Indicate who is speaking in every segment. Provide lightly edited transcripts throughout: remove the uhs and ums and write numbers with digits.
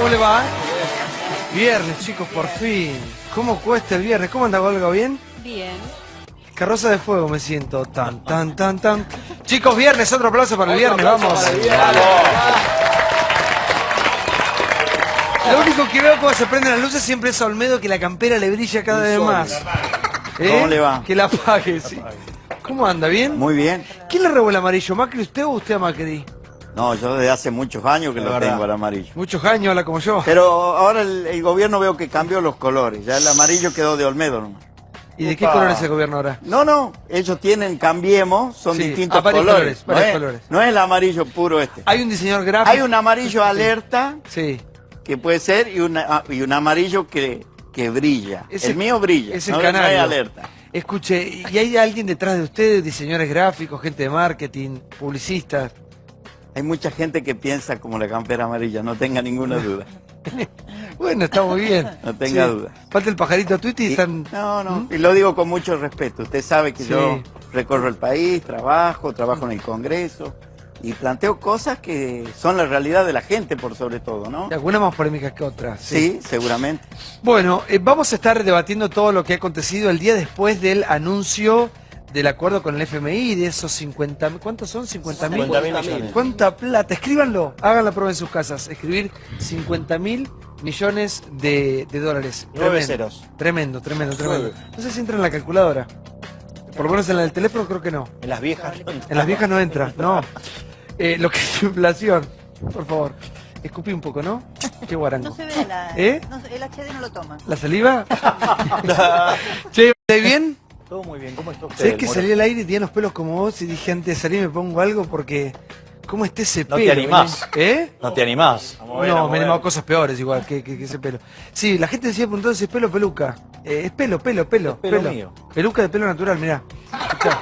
Speaker 1: ¿Cómo le va? Viernes, chicos, por fin. ¿Cómo cuesta el viernes? ¿Cómo anda, Olga? ¿Bien?
Speaker 2: Bien.
Speaker 1: Carroza de fuego me siento. Tan, tan, tan, tan. Chicos, viernes, otro aplauso para el viernes, vamos. Lo único que veo cuando se prenden las luces siempre es a Olmedo, que la campera le brilla cada vez más.
Speaker 3: ¿Cómo le va?
Speaker 1: Que la apague, sí. ¿Cómo anda? ¿Bien?
Speaker 3: Muy bien.
Speaker 1: ¿Quién le robó el amarillo? ¿Macri usted o usted a Macri?
Speaker 3: No, yo desde hace muchos años que lo tengo el amarillo.
Speaker 1: Muchos años, habla como yo.
Speaker 3: Pero ahora el gobierno veo que cambió los colores. Ya el amarillo quedó de Olmedo nomás.
Speaker 1: ¿Y de qué color es el gobierno ahora?
Speaker 3: No, ellos tienen, cambiemos, son
Speaker 1: Sí,
Speaker 3: distintos
Speaker 1: varios
Speaker 3: colores.
Speaker 1: varios colores.
Speaker 3: No es el amarillo puro este.
Speaker 1: Hay un diseñador gráfico.
Speaker 3: Hay un amarillo alerta,
Speaker 1: Sí.
Speaker 3: que puede ser, y un amarillo que brilla.
Speaker 1: Ese-
Speaker 3: el mío brilla,
Speaker 1: es el
Speaker 3: no
Speaker 1: canario.
Speaker 3: es alerta.
Speaker 1: Escuche, ¿y hay alguien detrás de ustedes, diseñadores gráficos, gente de marketing, publicistas?
Speaker 3: Hay mucha gente que piensa como la campera amarilla, no tenga ninguna duda.
Speaker 1: Bueno, está muy bien.
Speaker 3: No tenga
Speaker 1: Sí.
Speaker 3: duda.
Speaker 1: Falta el pajarito Twitty y están...
Speaker 3: No, y lo digo con mucho respeto. Usted sabe que
Speaker 1: Sí.
Speaker 3: yo recorro el país, trabajo en el Congreso y planteo cosas que son la realidad de la gente por sobre todo, ¿no?
Speaker 1: Algunas más polémicas que otras.
Speaker 3: Sí, seguramente.
Speaker 1: Bueno, vamos a estar debatiendo todo lo que ha acontecido el día después del anuncio del acuerdo con el FMI, de esos 50... ¿Cuántos son? 50.000
Speaker 4: millones.
Speaker 1: ¿Cuánta plata? Escríbanlo, hagan la prueba en sus casas. Escribir 50.000 millones de dólares.
Speaker 4: 9
Speaker 1: Tremendo.
Speaker 4: ceros.
Speaker 1: Tremendo.
Speaker 4: 9.
Speaker 1: No sé si entra en la calculadora. Por lo menos en la del teléfono creo que no.
Speaker 4: En las viejas.
Speaker 1: En las viejas no entra, no. Lo que es inflación, por favor. Escupí un poco, ¿no? Qué guarango.
Speaker 2: No se ve la...
Speaker 1: ¿Eh?
Speaker 2: no se- el HD no lo toma.
Speaker 1: ¿La saliva? Che, ¿está bien?
Speaker 4: Todo muy bien. ¿Cómo está usted?
Speaker 1: ¿Sabés que
Speaker 4: Moro?
Speaker 1: salí al aire y tenía los pelos como vos y dije antes de salir me pongo algo porque... ¿Cómo está ese
Speaker 4: No
Speaker 1: pelo?
Speaker 4: te animás.
Speaker 1: ¿Eh?
Speaker 4: No te animás.
Speaker 1: No, me han animado cosas peores igual que ese pelo. Sí, la gente decía preguntando si es pelo o peluca. Es pelo.
Speaker 4: pelo mío.
Speaker 1: Peluca de pelo natural, mirá. Escuchá.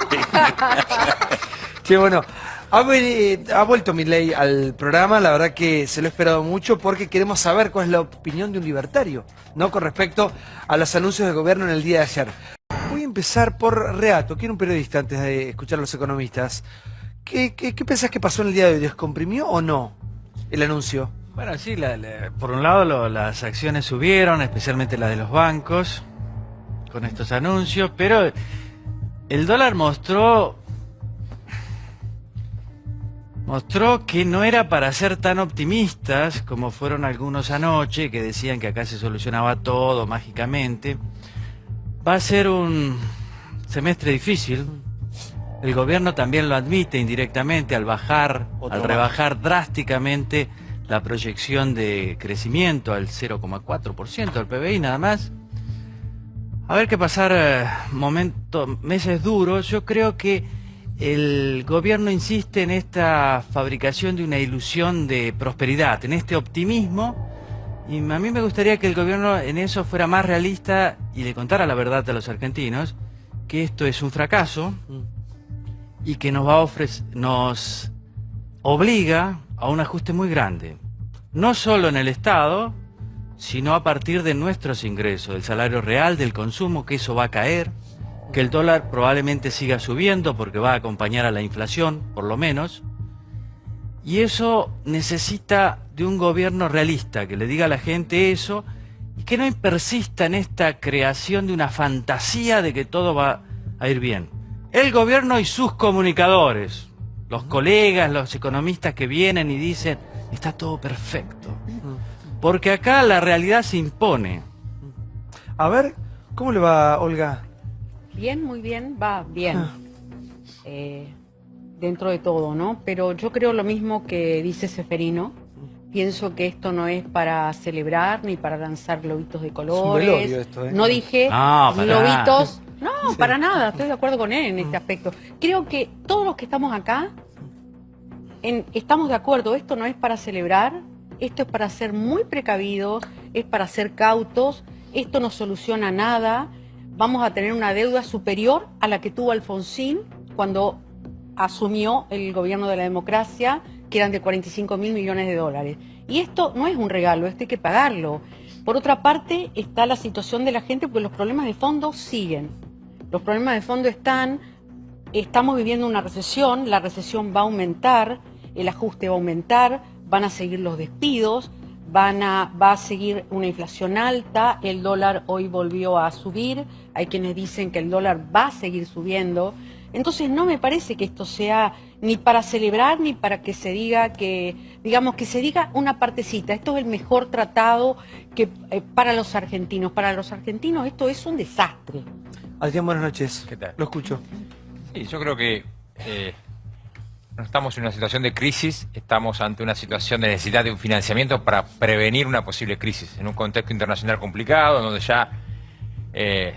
Speaker 1: Che, bueno, ha vuelto Milei al programa, la verdad que se lo he esperado mucho porque queremos saber cuál es la opinión de un libertario, ¿no? Con respecto a los anuncios del gobierno en el día de ayer. Voy a empezar por Reato, quiero un periodista antes de escuchar a los economistas. ¿Qué pensás que pasó en el día de hoy? ¿Descomprimió o no el anuncio?
Speaker 5: Bueno, sí, por un lado las acciones subieron, especialmente las de los bancos, con estos anuncios, pero el dólar mostró que no era para ser tan optimistas como fueron algunos anoche, que decían que acá se solucionaba todo mágicamente. Va a ser un semestre difícil. El gobierno también lo admite indirectamente al rebajar drásticamente la proyección de crecimiento al 0,4% del PBI nada más. A ver qué pasar meses duros. Yo creo que el gobierno insiste en esta fabricación de una ilusión de prosperidad, en este optimismo, y a mí me gustaría que el gobierno en eso fuera más realista y le contara la verdad a los argentinos, que esto es un fracaso y que nos obliga a un ajuste muy grande, no solo en el Estado, sino a partir de nuestros ingresos, del salario real, del consumo, que eso va a caer, que el dólar probablemente siga subiendo porque va a acompañar a la inflación, por lo menos, y eso necesita de un gobierno realista, que le diga a la gente eso, y que no persista en esta creación de una fantasía de que todo va a ir bien. El gobierno y sus comunicadores, los colegas, los economistas que vienen y dicen, está todo perfecto. Porque acá la realidad se impone.
Speaker 1: A ver, ¿cómo le va, Olga?
Speaker 6: Bien, muy bien, va bien. Dentro de todo, ¿no? Pero yo creo lo mismo que dice Seferino. Pienso que esto no es para celebrar ni para lanzar globitos de colores.
Speaker 1: Es un velorio esto, ¿eh?
Speaker 6: No dije
Speaker 5: No, para
Speaker 6: globitos. No,
Speaker 1: Sí.
Speaker 6: para nada, estoy de acuerdo con él en este aspecto. Creo que todos los que estamos acá estamos de acuerdo, esto no es para celebrar, esto es para ser muy precavidos, es para ser cautos, esto no soluciona nada, vamos a tener una deuda superior a la que tuvo Alfonsín cuando asumió el gobierno de la democracia, que eran de 45.000 millones de dólares. Y esto no es un regalo, esto hay que pagarlo. Por otra parte, está la situación de la gente, porque los problemas de fondo siguen. Los problemas de fondo estamos viviendo una recesión, la recesión va a aumentar, el ajuste va a aumentar, van a seguir los despidos, va a seguir una inflación alta, el dólar hoy volvió a subir, hay quienes dicen que el dólar va a seguir subiendo. Entonces no me parece que esto sea ni para celebrar ni para que se diga digamos, que se diga una partecita. Esto es el mejor tratado que para los argentinos. Para los argentinos esto es un desastre.
Speaker 1: Adrián, buenas noches.
Speaker 2: ¿Qué tal?
Speaker 1: Lo escucho.
Speaker 2: Sí, yo creo que no estamos en una situación de crisis, estamos ante una situación de necesidad de un financiamiento para prevenir una posible crisis, en un contexto internacional complicado, donde ya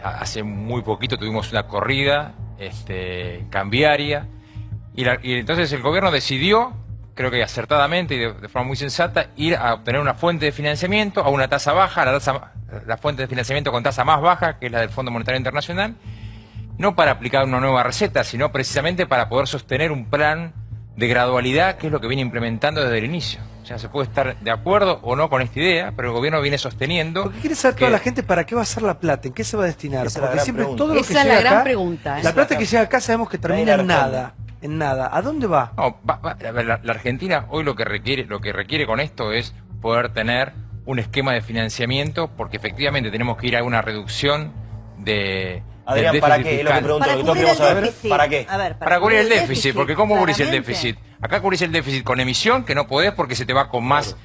Speaker 2: hace muy poquito tuvimos una corrida cambiaria, y entonces el gobierno decidió, creo que acertadamente y de forma muy sensata, ir a obtener una fuente de financiamiento a una tasa baja, la fuente de financiamiento con tasa más baja, que es la del Fondo Monetario Internacional, no para aplicar una nueva receta, sino precisamente para poder sostener un plan de gradualidad, que es lo que viene implementando desde el inicio. O sea, se puede estar de acuerdo o no con esta idea, pero el gobierno viene sosteniendo...
Speaker 1: Porque quiere saber toda la gente para qué va a ser la plata, en qué se va a destinar.
Speaker 4: Esa es la
Speaker 1: Porque
Speaker 4: gran
Speaker 1: siempre
Speaker 4: pregunta.
Speaker 1: todo lo que
Speaker 6: Esa es
Speaker 1: llega
Speaker 6: la gran
Speaker 1: acá,
Speaker 6: pregunta, ¿eh?
Speaker 1: la plata que llega acá sabemos que termina en
Speaker 4: Arjona.
Speaker 1: nada. En nada. ¿A dónde va?
Speaker 2: No, a ver, la Argentina hoy lo que requiere con esto es poder tener un esquema de financiamiento, porque efectivamente tenemos que ir a una reducción de...
Speaker 4: Adrián,
Speaker 2: del
Speaker 4: ¿para
Speaker 2: déficit
Speaker 4: qué? Es lo que
Speaker 2: fiscal.
Speaker 4: pregunto,
Speaker 7: Para
Speaker 4: lo que todos
Speaker 7: cubrir el
Speaker 4: queremos saber.
Speaker 7: déficit.
Speaker 4: ¿Para qué?
Speaker 7: A ver,
Speaker 2: Para cubrir el déficit, porque ¿cómo cubrís el
Speaker 7: claramente.
Speaker 2: déficit? Acá cubrís el déficit con emisión, que no podés porque se te va con más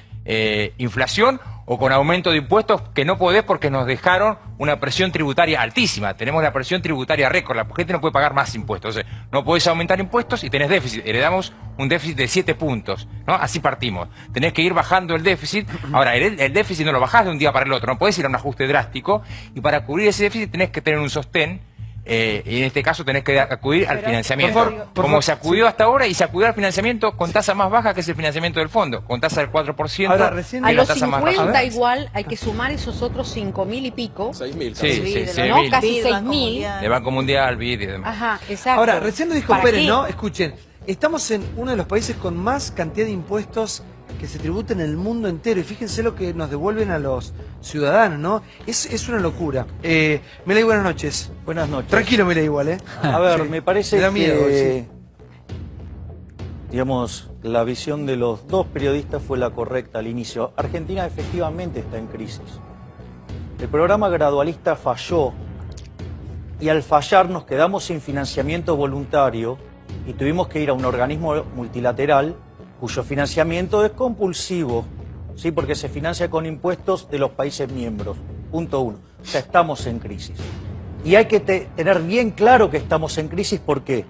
Speaker 2: inflación, o con aumento de impuestos, que no podés porque nos dejaron una presión tributaria altísima. Tenemos la presión tributaria récord, la gente no puede pagar más impuestos. O sea, no podés aumentar impuestos y tenés déficit. Heredamos un déficit de 7 puntos, ¿no? Así partimos. Tenés que ir bajando el déficit. Ahora, el déficit no lo bajás de un día para el otro, no podés ir a un ajuste drástico, y para cubrir ese déficit tenés que tener un sostén. Y en este caso tenés que acudir al financiamiento,
Speaker 1: por favor,
Speaker 2: como se acudió hasta ahora, y se acudió al financiamiento con tasa más baja, que es el financiamiento del fondo, con tasa del 4%.
Speaker 1: Ahora, recién-
Speaker 6: A
Speaker 2: y la
Speaker 6: los
Speaker 2: tasa más
Speaker 6: 50
Speaker 2: baja.
Speaker 6: igual hay que sumar esos otros 5.000 y pico.
Speaker 8: 6.000.
Speaker 2: Sí, sí,
Speaker 7: de
Speaker 2: sí,
Speaker 6: ¿no?
Speaker 2: mil.
Speaker 6: Casi
Speaker 7: BID,
Speaker 6: 6.000.
Speaker 7: Banco Mundial.
Speaker 2: De Banco Mundial, BID y demás.
Speaker 6: Ajá, exacto.
Speaker 1: Ahora, recién lo dijo
Speaker 6: ¿Para
Speaker 1: Pérez,
Speaker 6: qué?
Speaker 1: ¿no? Escuchen, estamos en uno de los países con más cantidad de impuestos que se tributan en el mundo entero. Y fíjense lo que nos devuelven a los ciudadanos, ¿no? Es una locura. Milei, buenas noches.
Speaker 4: Buenas noches.
Speaker 1: Tranquilo, Milei, igual, ¿eh?
Speaker 4: A ver,
Speaker 1: Sí.
Speaker 4: me parece
Speaker 1: Me da miedo,
Speaker 4: que, digamos, la visión de los dos periodistas fue la correcta al inicio. Argentina efectivamente está en crisis. El programa gradualista falló, y al fallar nos quedamos sin financiamiento voluntario y tuvimos que ir a un organismo multilateral cuyo financiamiento es compulsivo, ¿sí? Porque se financia con impuestos de los países miembros. Punto uno. O sea, estamos en crisis. Y hay que tener bien claro que estamos en crisis. ¿Por qué?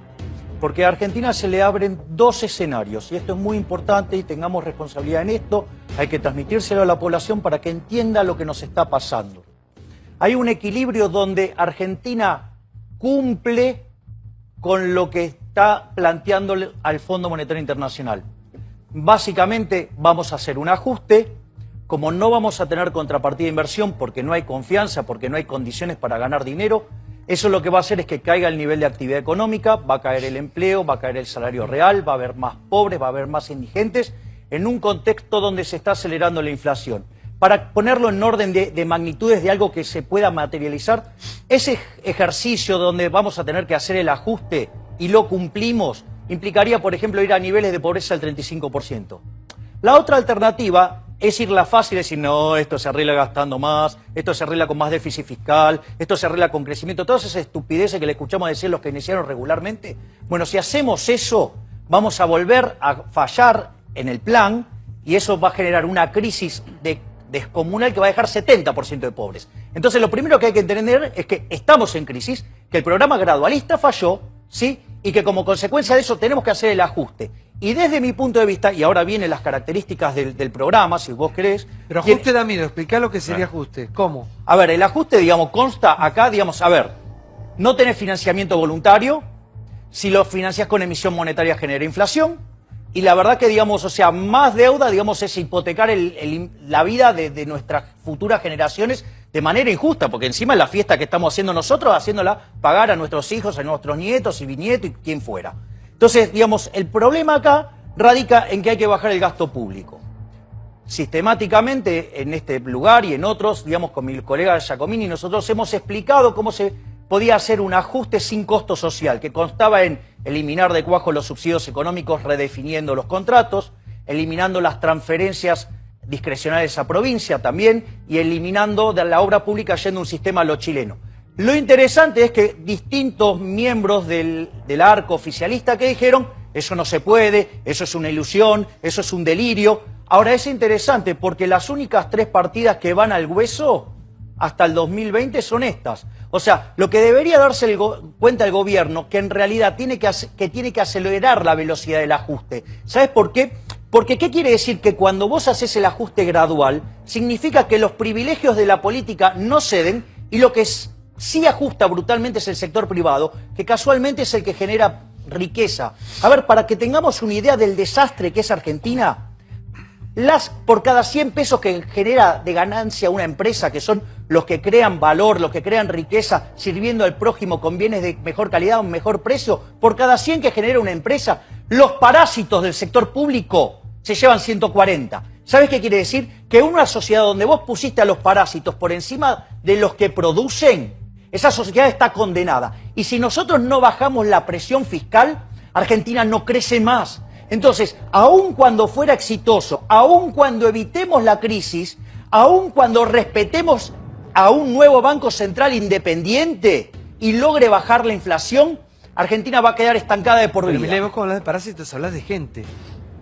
Speaker 4: Porque a Argentina se le abren dos escenarios, y esto es muy importante y tengamos responsabilidad en esto. Hay que transmitírselo a la población para que entienda lo que nos está pasando. Hay un equilibrio donde Argentina cumple con lo que está planteándole al Fondo Monetario Internacional. Básicamente vamos a hacer un ajuste. Como no vamos a tener contrapartida de inversión porque no hay confianza, porque no hay condiciones para ganar dinero, eso lo que va a hacer es que caiga el nivel de actividad económica, va a caer el empleo, va a caer el salario real, va a haber más pobres, va a haber más indigentes, en un contexto donde se está acelerando la inflación. Para ponerlo en orden de magnitudes de algo que se pueda materializar, ese ejercicio donde vamos a tener que hacer el ajuste y lo cumplimos, implicaría, por ejemplo, ir a niveles de pobreza del 35%. La otra alternativa es ir la fácil y decir, no, esto se arregla gastando más, esto se arregla con más déficit fiscal, esto se arregla con crecimiento, todas esas estupideces que le escuchamos decir los que iniciaron regularmente. Bueno, si hacemos eso, vamos a volver a fallar en el plan, y eso va a generar una crisis descomunal que va a dejar 70% de pobres. Entonces, lo primero que hay que entender es que estamos en crisis, que el programa gradualista falló, ¿sí? Y que como consecuencia de eso tenemos que hacer el ajuste. Y desde mi punto de vista, y ahora vienen las características del programa, si vos querés...
Speaker 1: Pero ajuste da miedo, explicá lo que sería ajuste. ¿Cómo?
Speaker 4: A ver, el ajuste, digamos, consta acá, digamos, a ver, no tenés financiamiento voluntario, si lo financiás con emisión monetaria genera inflación, y la verdad que, digamos, o sea, más deuda, digamos, es hipotecar la vida de nuestras futuras generaciones de manera injusta, porque encima es la fiesta que estamos haciendo nosotros, haciéndola pagar a nuestros hijos, a nuestros nietos y bisnietos y quien fuera. Entonces, digamos, el problema acá radica en que hay que bajar el gasto público. Sistemáticamente, en este lugar y en otros, digamos, con mi colega Giacomini, nosotros hemos explicado cómo se podía hacer un ajuste sin costo social, que constaba en eliminar de cuajo los subsidios económicos redefiniendo los contratos, eliminando las transferencias discrecionales a provincia también, y eliminando de la obra pública yendo un sistema a lo chileno. Lo interesante es que distintos miembros del arco oficialista que dijeron, eso no se puede, eso es una ilusión, eso es un delirio. Ahora es interesante porque las únicas 3 partidas que van al hueso hasta el 2020 son estas. O sea, lo que debería darse cuenta el gobierno, que en realidad tiene que acelerar la velocidad del ajuste. ¿Sabes por qué? Porque ¿qué quiere decir? Que cuando vos haces el ajuste gradual, significa que los privilegios de la política no ceden y lo que sí ajusta brutalmente es el sector privado, que casualmente es el que genera riqueza. A ver, para que tengamos una idea del desastre que es Argentina, por cada 100 pesos que genera de ganancia una empresa, que son los que crean valor, los que crean riqueza, sirviendo al prójimo con bienes de mejor calidad, a un mejor precio, por cada 100 que genera una empresa, los parásitos del sector público se llevan 140. ¿Sabes qué quiere decir? Que en una sociedad donde vos pusiste a los parásitos por encima de los que producen, esa sociedad está condenada. Y si nosotros no bajamos la presión fiscal, Argentina no crece más. Entonces, aun cuando fuera exitoso, aun cuando evitemos la crisis, aun cuando respetemos a un nuevo Banco Central independiente y logre bajar la inflación, Argentina va a quedar estancada de por
Speaker 1: Pero
Speaker 4: vida.
Speaker 1: Milei, vos cuando hablas de parásitos hablas de gente.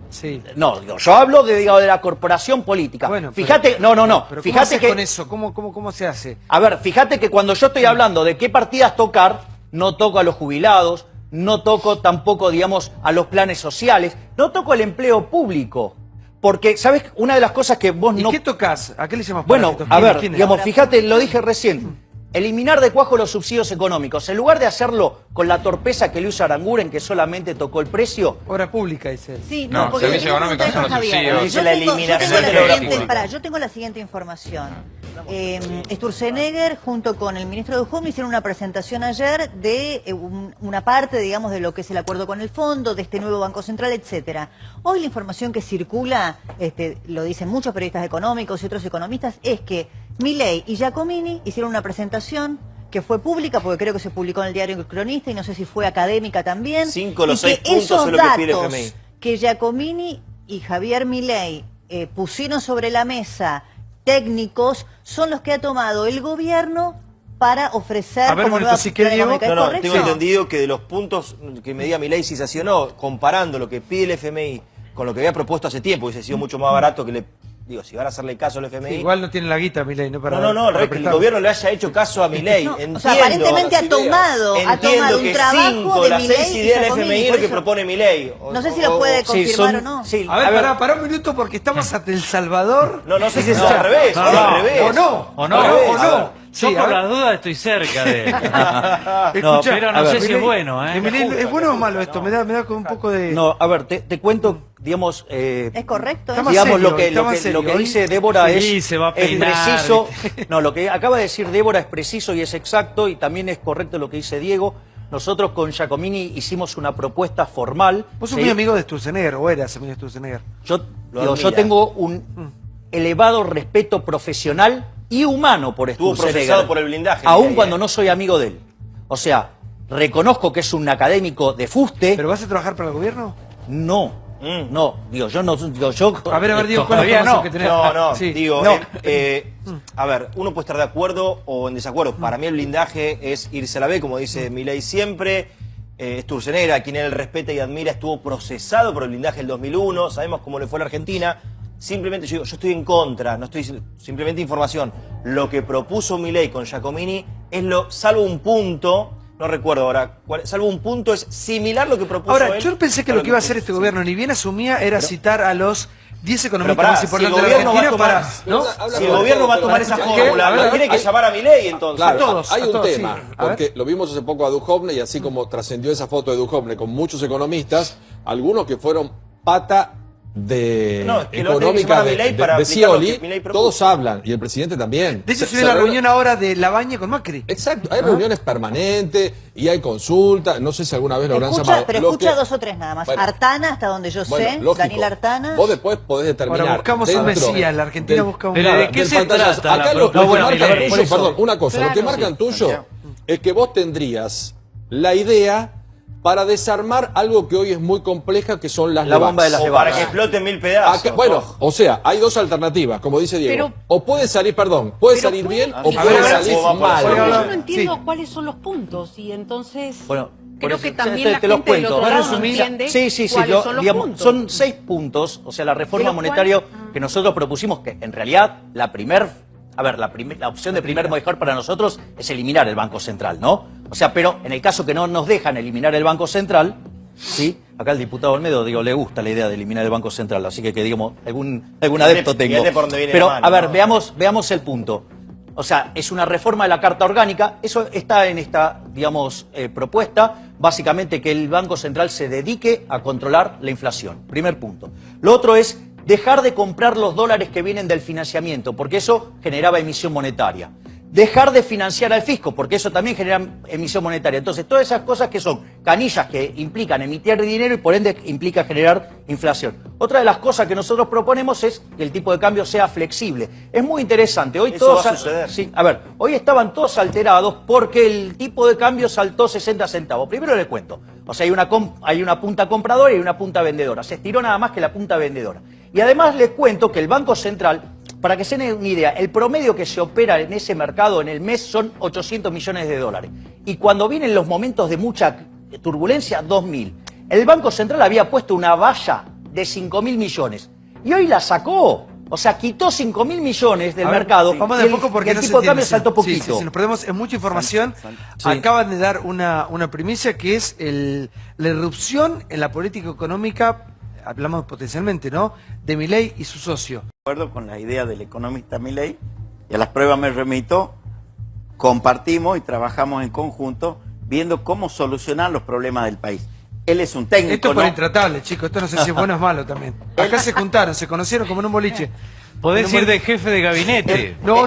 Speaker 1: Sí.
Speaker 4: No, yo hablo de la corporación política.
Speaker 1: Bueno,
Speaker 4: fíjate,
Speaker 1: pero,
Speaker 4: no.
Speaker 1: Pero
Speaker 4: Fíjate
Speaker 1: ¿cómo
Speaker 4: que
Speaker 1: con eso? ¿Cómo se hace?
Speaker 4: A ver, fíjate que cuando yo estoy hablando de qué partidas tocar, no toco a los jubilados, no toco tampoco, digamos, a los planes sociales, no toco el empleo público. Porque, ¿sabes? Una de las cosas que vos
Speaker 1: ¿Y
Speaker 4: no...
Speaker 1: qué tocas? ¿A qué le llamas
Speaker 4: Bueno,
Speaker 1: parásitos?
Speaker 4: a ver,
Speaker 1: ¿Quién es?
Speaker 4: digamos, fíjate, lo dije recién. Eliminar de cuajo los subsidios económicos. En lugar de hacerlo con la torpeza que Luis Aranguren, que solamente tocó el precio,
Speaker 1: Obra pública, dice él.
Speaker 7: Sí,
Speaker 2: No,
Speaker 7: porque
Speaker 2: servicios
Speaker 7: tengo
Speaker 2: económicos son los
Speaker 7: Javier.
Speaker 2: subsidios.
Speaker 4: Dice la eliminación
Speaker 7: yo tengo
Speaker 2: de la obra
Speaker 7: siguiente,
Speaker 2: pública.
Speaker 7: pará, yo tengo la siguiente información. Sturzenegger junto con el ministro de Home hicieron una presentación ayer de una parte, digamos, de lo que es el acuerdo con el fondo, de este nuevo Banco Central, etcétera. Hoy la información que circula, lo dicen muchos periodistas económicos y otros economistas, es que Milei y Giacomini hicieron una presentación que fue pública, porque creo que se publicó en el diario El Cronista y no sé si fue académica también.
Speaker 8: 5 de los
Speaker 7: y
Speaker 8: 6
Speaker 7: que
Speaker 8: puntos
Speaker 7: esos
Speaker 8: es lo que pide el
Speaker 7: datos
Speaker 8: FMI.
Speaker 7: que Giacomini y Javier Milei pusieron sobre la mesa técnicos son los que ha tomado el gobierno para ofrecer
Speaker 1: A ver,
Speaker 7: como
Speaker 1: Roberto,
Speaker 7: nueva
Speaker 1: si quiere,
Speaker 7: plan
Speaker 1: Diego.
Speaker 7: económica. ¿Es
Speaker 8: No,
Speaker 7: correcto?
Speaker 8: tengo entendido que de los puntos que medía Milei si se accionó, comparando lo que pide el FMI con lo que había propuesto hace tiempo, hubiese sido mucho más barato que le... Digo, si van a hacerle caso al FMI...
Speaker 1: Sí, igual no tiene la guita, Milei, ¿no? Para,
Speaker 8: no,
Speaker 1: para
Speaker 8: que el
Speaker 1: prestar.
Speaker 8: gobierno le haya hecho caso a Milei.
Speaker 7: No,
Speaker 8: Entiendo,
Speaker 7: o sea, aparentemente ha tomado
Speaker 8: entiendo
Speaker 7: un
Speaker 8: que
Speaker 7: trabajo
Speaker 8: 5
Speaker 7: de
Speaker 8: de las
Speaker 7: Milei
Speaker 8: 6
Speaker 7: y
Speaker 8: ideas del
Speaker 7: Giacomini,
Speaker 8: FMI es
Speaker 7: por
Speaker 8: lo que
Speaker 7: eso-
Speaker 8: propone Milei.
Speaker 7: No sé si lo puede
Speaker 4: sí,
Speaker 7: confirmar o no.
Speaker 4: sí,
Speaker 1: A ver, pará un minuto porque estamos ante El Salvador.
Speaker 8: No sé si es al revés, al revés.
Speaker 1: O no.
Speaker 5: O no,
Speaker 1: Al revés,
Speaker 5: o
Speaker 1: no.
Speaker 5: Yo
Speaker 1: Sí,
Speaker 5: por
Speaker 1: a ver.
Speaker 5: la duda estoy cerca de...
Speaker 1: Escuchá,
Speaker 5: pero no
Speaker 1: a ver,
Speaker 5: sé si es
Speaker 1: Milei-
Speaker 5: bueno, ¿eh?
Speaker 1: Milei, ¿es bueno o malo esto? Me da con un poco de...
Speaker 4: no, a ver, te cuento, digamos...
Speaker 7: ¿Es correcto?
Speaker 1: Está más
Speaker 4: digamos,
Speaker 1: serio,
Speaker 4: lo que,
Speaker 1: está más serio.
Speaker 4: lo que
Speaker 1: Hoy-
Speaker 4: dice Débora
Speaker 5: Sí,
Speaker 4: es
Speaker 5: se va a
Speaker 4: es
Speaker 5: peinar,
Speaker 4: preciso.
Speaker 5: ¿viste?
Speaker 4: No, lo que acaba de decir Débora es preciso y es exacto, y también es correcto lo que dice Diego. Nosotros con Giacomini hicimos una propuesta formal.
Speaker 1: Vos sos
Speaker 4: ¿sí?
Speaker 1: muy amigo de Sturzenegger, o eras amigo de Sturzenegger.
Speaker 4: Yo
Speaker 8: Lo
Speaker 4: yo
Speaker 8: admira.
Speaker 4: tengo un elevado respeto profesional y humano por
Speaker 8: Estuvo
Speaker 4: Sturzenegger,
Speaker 8: procesado por el blindaje,
Speaker 4: aun
Speaker 8: Milei,
Speaker 4: cuando no soy amigo de él. O sea, reconozco que es un académico de fuste.
Speaker 1: ¿Pero vas a trabajar para el gobierno?
Speaker 4: No, no, digo, yo no, digo, yo...
Speaker 1: A ver, Diego, ¿cuál es
Speaker 5: Todavía
Speaker 1: la información
Speaker 5: no.
Speaker 1: que tenés?
Speaker 8: No,
Speaker 1: Sí.
Speaker 8: digo,
Speaker 4: No.
Speaker 8: a ver, uno puede estar de acuerdo o en desacuerdo. Para mí el blindaje es irse a la B, como dice Milei siempre. Sturzenegger, a quien él respeta y admira, estuvo procesado por el blindaje del 2001. Sabemos cómo le fue a la Argentina. Simplemente yo estoy en contra, no estoy simplemente información. Lo que propuso Milei con Giacomini es salvo un punto, no recuerdo ahora, salvo un punto es similar lo que propuso
Speaker 1: Ahora,
Speaker 8: él
Speaker 1: yo pensé que lo que iba a hacer este
Speaker 8: sí.
Speaker 1: gobierno, ni bien asumía, era citar a los 10 economistas
Speaker 8: Pero pará,
Speaker 1: más
Speaker 8: si
Speaker 1: importantes
Speaker 8: el
Speaker 1: de la
Speaker 8: gobierno va a
Speaker 1: Argentina
Speaker 8: tomar-
Speaker 1: para... ¿no?
Speaker 8: Si el gobierno va a tomar esa
Speaker 1: ¿Qué?
Speaker 8: fórmula,
Speaker 1: A ver,
Speaker 8: lo tiene que llamar a Milei entonces.
Speaker 9: Claro,
Speaker 1: todos,
Speaker 9: hay
Speaker 1: a
Speaker 9: un
Speaker 1: todos,
Speaker 9: tema,
Speaker 1: sí. A ver.
Speaker 9: porque lo vimos hace poco a Duhovne y así como trascendió esa foto de Duhovne con muchos economistas, algunos que fueron pata de
Speaker 8: No, es que lo tiene que
Speaker 9: económica
Speaker 8: llamar a Milei para
Speaker 9: de
Speaker 8: aplicar lo que
Speaker 9: Scioli,
Speaker 8: Milei propuso.
Speaker 9: todos hablan y el presidente también.
Speaker 1: De hecho,
Speaker 9: Se-
Speaker 1: se dio
Speaker 9: se
Speaker 1: la
Speaker 9: reúne-
Speaker 1: reunión ahora de Labaña con Macri.
Speaker 9: Exacto, hay reuniones permanentes y hay consultas, no sé si alguna vez lo habrán llamado.
Speaker 7: Pero
Speaker 9: Lo
Speaker 7: escucha
Speaker 9: que-
Speaker 7: 2 o 3 nada más.
Speaker 9: Bueno,
Speaker 7: Artana, hasta donde yo
Speaker 9: bueno,
Speaker 7: sé,
Speaker 9: lógico.
Speaker 7: Daniel Artana.
Speaker 9: Vos después podés determinar.
Speaker 1: Ahora buscamos un
Speaker 9: dentro
Speaker 1: Mesías, la Argentina busca un-
Speaker 5: Pero ¿de qué
Speaker 9: del
Speaker 5: se
Speaker 9: pantallazo.
Speaker 5: trata la
Speaker 9: Acá lo
Speaker 5: propuesta
Speaker 9: que
Speaker 5: de
Speaker 9: marcan
Speaker 5: Milei?
Speaker 9: tuyo, perdón, una cosa, lo que
Speaker 6: Claro.
Speaker 9: marcan tuyo es que vos tendrías la idea para desarmar algo que hoy es muy compleja, que son las
Speaker 4: La bomba de las
Speaker 8: O para
Speaker 4: Levax.
Speaker 8: que exploten 1000 pedazos.
Speaker 9: Bueno,
Speaker 8: Ojo.
Speaker 9: o sea, hay dos alternativas, como dice Diego.
Speaker 6: Pero-
Speaker 9: o puede salir, perdón, puede
Speaker 6: pero
Speaker 9: salir
Speaker 6: puede-
Speaker 9: bien o
Speaker 6: A
Speaker 9: puede
Speaker 6: ver,
Speaker 9: salir
Speaker 8: ¿cómo va por
Speaker 9: mal.
Speaker 8: eso?
Speaker 6: Yo
Speaker 1: Sí.
Speaker 6: no entiendo cuáles son los puntos y entonces
Speaker 4: Bueno,
Speaker 6: creo
Speaker 4: por
Speaker 6: que
Speaker 4: eso,
Speaker 6: también la
Speaker 4: te los
Speaker 6: gente del
Speaker 4: cuento.
Speaker 6: otro
Speaker 1: ¿Va a
Speaker 6: lado no
Speaker 1: resumir?
Speaker 6: entiende
Speaker 4: Sí,
Speaker 6: cuáles son los
Speaker 4: digamos,
Speaker 6: puntos.
Speaker 4: son 6 puntos, o sea, la reforma
Speaker 6: ¿De los
Speaker 4: monetaria
Speaker 6: cuales?
Speaker 4: que nosotros propusimos, que en realidad la opción de primer mejor para nosotros es eliminar el Banco Central, ¿no? O sea, pero en el caso que no nos dejan eliminar el Banco Central, ¿sí? Acá el diputado Olmedo, digo, le gusta la idea de eliminar el Banco Central, así que digamos, algún adepto tengo.
Speaker 8: Viene por donde viene
Speaker 4: Pero,
Speaker 8: la mano,
Speaker 4: a ver,
Speaker 8: ¿no?
Speaker 4: veamos el punto. O sea, es una reforma de la Carta Orgánica, eso está en esta, digamos, propuesta, básicamente que el Banco Central se dedique a controlar la inflación, primer punto. Lo otro es dejar de comprar los dólares que vienen del financiamiento, porque eso generaba emisión monetaria. Dejar de financiar al fisco, porque eso también genera emisión monetaria. Entonces, todas esas cosas que son canillas que implican emitir dinero y por ende implica generar inflación. Otra de las cosas que nosotros proponemos es que el tipo de cambio sea flexible. Es muy interesante. Hoy
Speaker 8: Eso
Speaker 4: todos
Speaker 8: va a suceder.
Speaker 4: Sí, a ver, hoy estaban todos alterados porque el tipo de cambio saltó 60 centavos. Primero les cuento. O sea, hay una punta compradora y una punta vendedora. Se estiró nada más que la punta vendedora. Y además les cuento que el Banco Central, para que se den una idea, el promedio que se opera en ese mercado en el mes son 800 millones de dólares. Y cuando vienen los momentos de mucha turbulencia, 2.000. El Banco Central había puesto una valla de 5.000 millones. Y hoy la sacó. O sea, quitó 5.000 millones del
Speaker 1: A ver,
Speaker 4: mercado.
Speaker 1: sí. Vamos
Speaker 4: y
Speaker 1: de a
Speaker 4: el-
Speaker 1: poco porque
Speaker 4: y el
Speaker 1: no se
Speaker 4: tipo de
Speaker 1: entiende,
Speaker 4: cambio
Speaker 1: sí.
Speaker 4: saltó
Speaker 1: Sí,
Speaker 4: poquito.
Speaker 1: sí, sí, nos perdemos en mucha información.
Speaker 4: Sí.
Speaker 1: Acaban de dar una primicia que es la irrupción en la política económica, hablamos potencialmente, ¿no?, de Milei y su socio.
Speaker 3: De acuerdo con la idea del economista Milei, y a las pruebas me remito, compartimos y trabajamos en conjunto viendo cómo solucionar los problemas del país. Él es un técnico,
Speaker 1: Esto es por
Speaker 3: ¿no?
Speaker 1: intratable, chicos, esto no sé si es bueno o es malo también. Acá se juntaron, se conocieron como en un boliche.
Speaker 5: Podés ir de jefe de gabinete.
Speaker 1: No.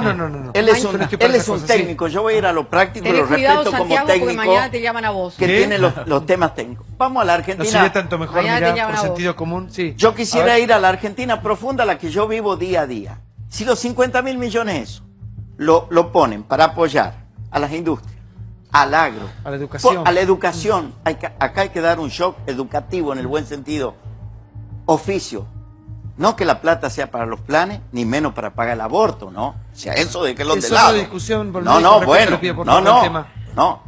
Speaker 3: Él es
Speaker 1: Yo
Speaker 3: un,
Speaker 1: no estoy para
Speaker 3: él es
Speaker 1: esas
Speaker 3: un
Speaker 1: cosas, sí.
Speaker 3: técnico, yo voy a ir a lo práctico,
Speaker 6: Tenés
Speaker 3: lo
Speaker 6: cuidado,
Speaker 3: respeto como
Speaker 6: Santiago, porque
Speaker 3: técnico
Speaker 6: mañana te llaman a vos.
Speaker 3: que
Speaker 1: ¿Qué?
Speaker 3: tiene los temas técnicos. Vamos a la
Speaker 1: No
Speaker 3: Argentina.
Speaker 1: sería tanto mejor,
Speaker 6: Mañana te
Speaker 1: mirá,
Speaker 6: llaman
Speaker 1: por
Speaker 6: a vos.
Speaker 1: sentido común, sí.
Speaker 3: Yo
Speaker 1: A
Speaker 3: quisiera
Speaker 1: ver.
Speaker 3: ir a la Argentina profunda, la que yo vivo día a día. Si los 50.000 millones eso lo ponen para apoyar a las industrias, al agro,
Speaker 1: A la educación.
Speaker 3: a la educación, acá hay que dar un shock educativo en el buen sentido, oficio. No que la plata sea para los planes, ni menos para pagar el aborto, ¿no? O sea, eso de que los
Speaker 1: Es
Speaker 3: de
Speaker 1: otra
Speaker 3: lado.
Speaker 1: discusión, por
Speaker 3: No,
Speaker 1: con
Speaker 3: no,
Speaker 1: respeto,
Speaker 3: bueno,
Speaker 1: le pido por
Speaker 3: no,
Speaker 1: favor el
Speaker 3: no,
Speaker 1: tema.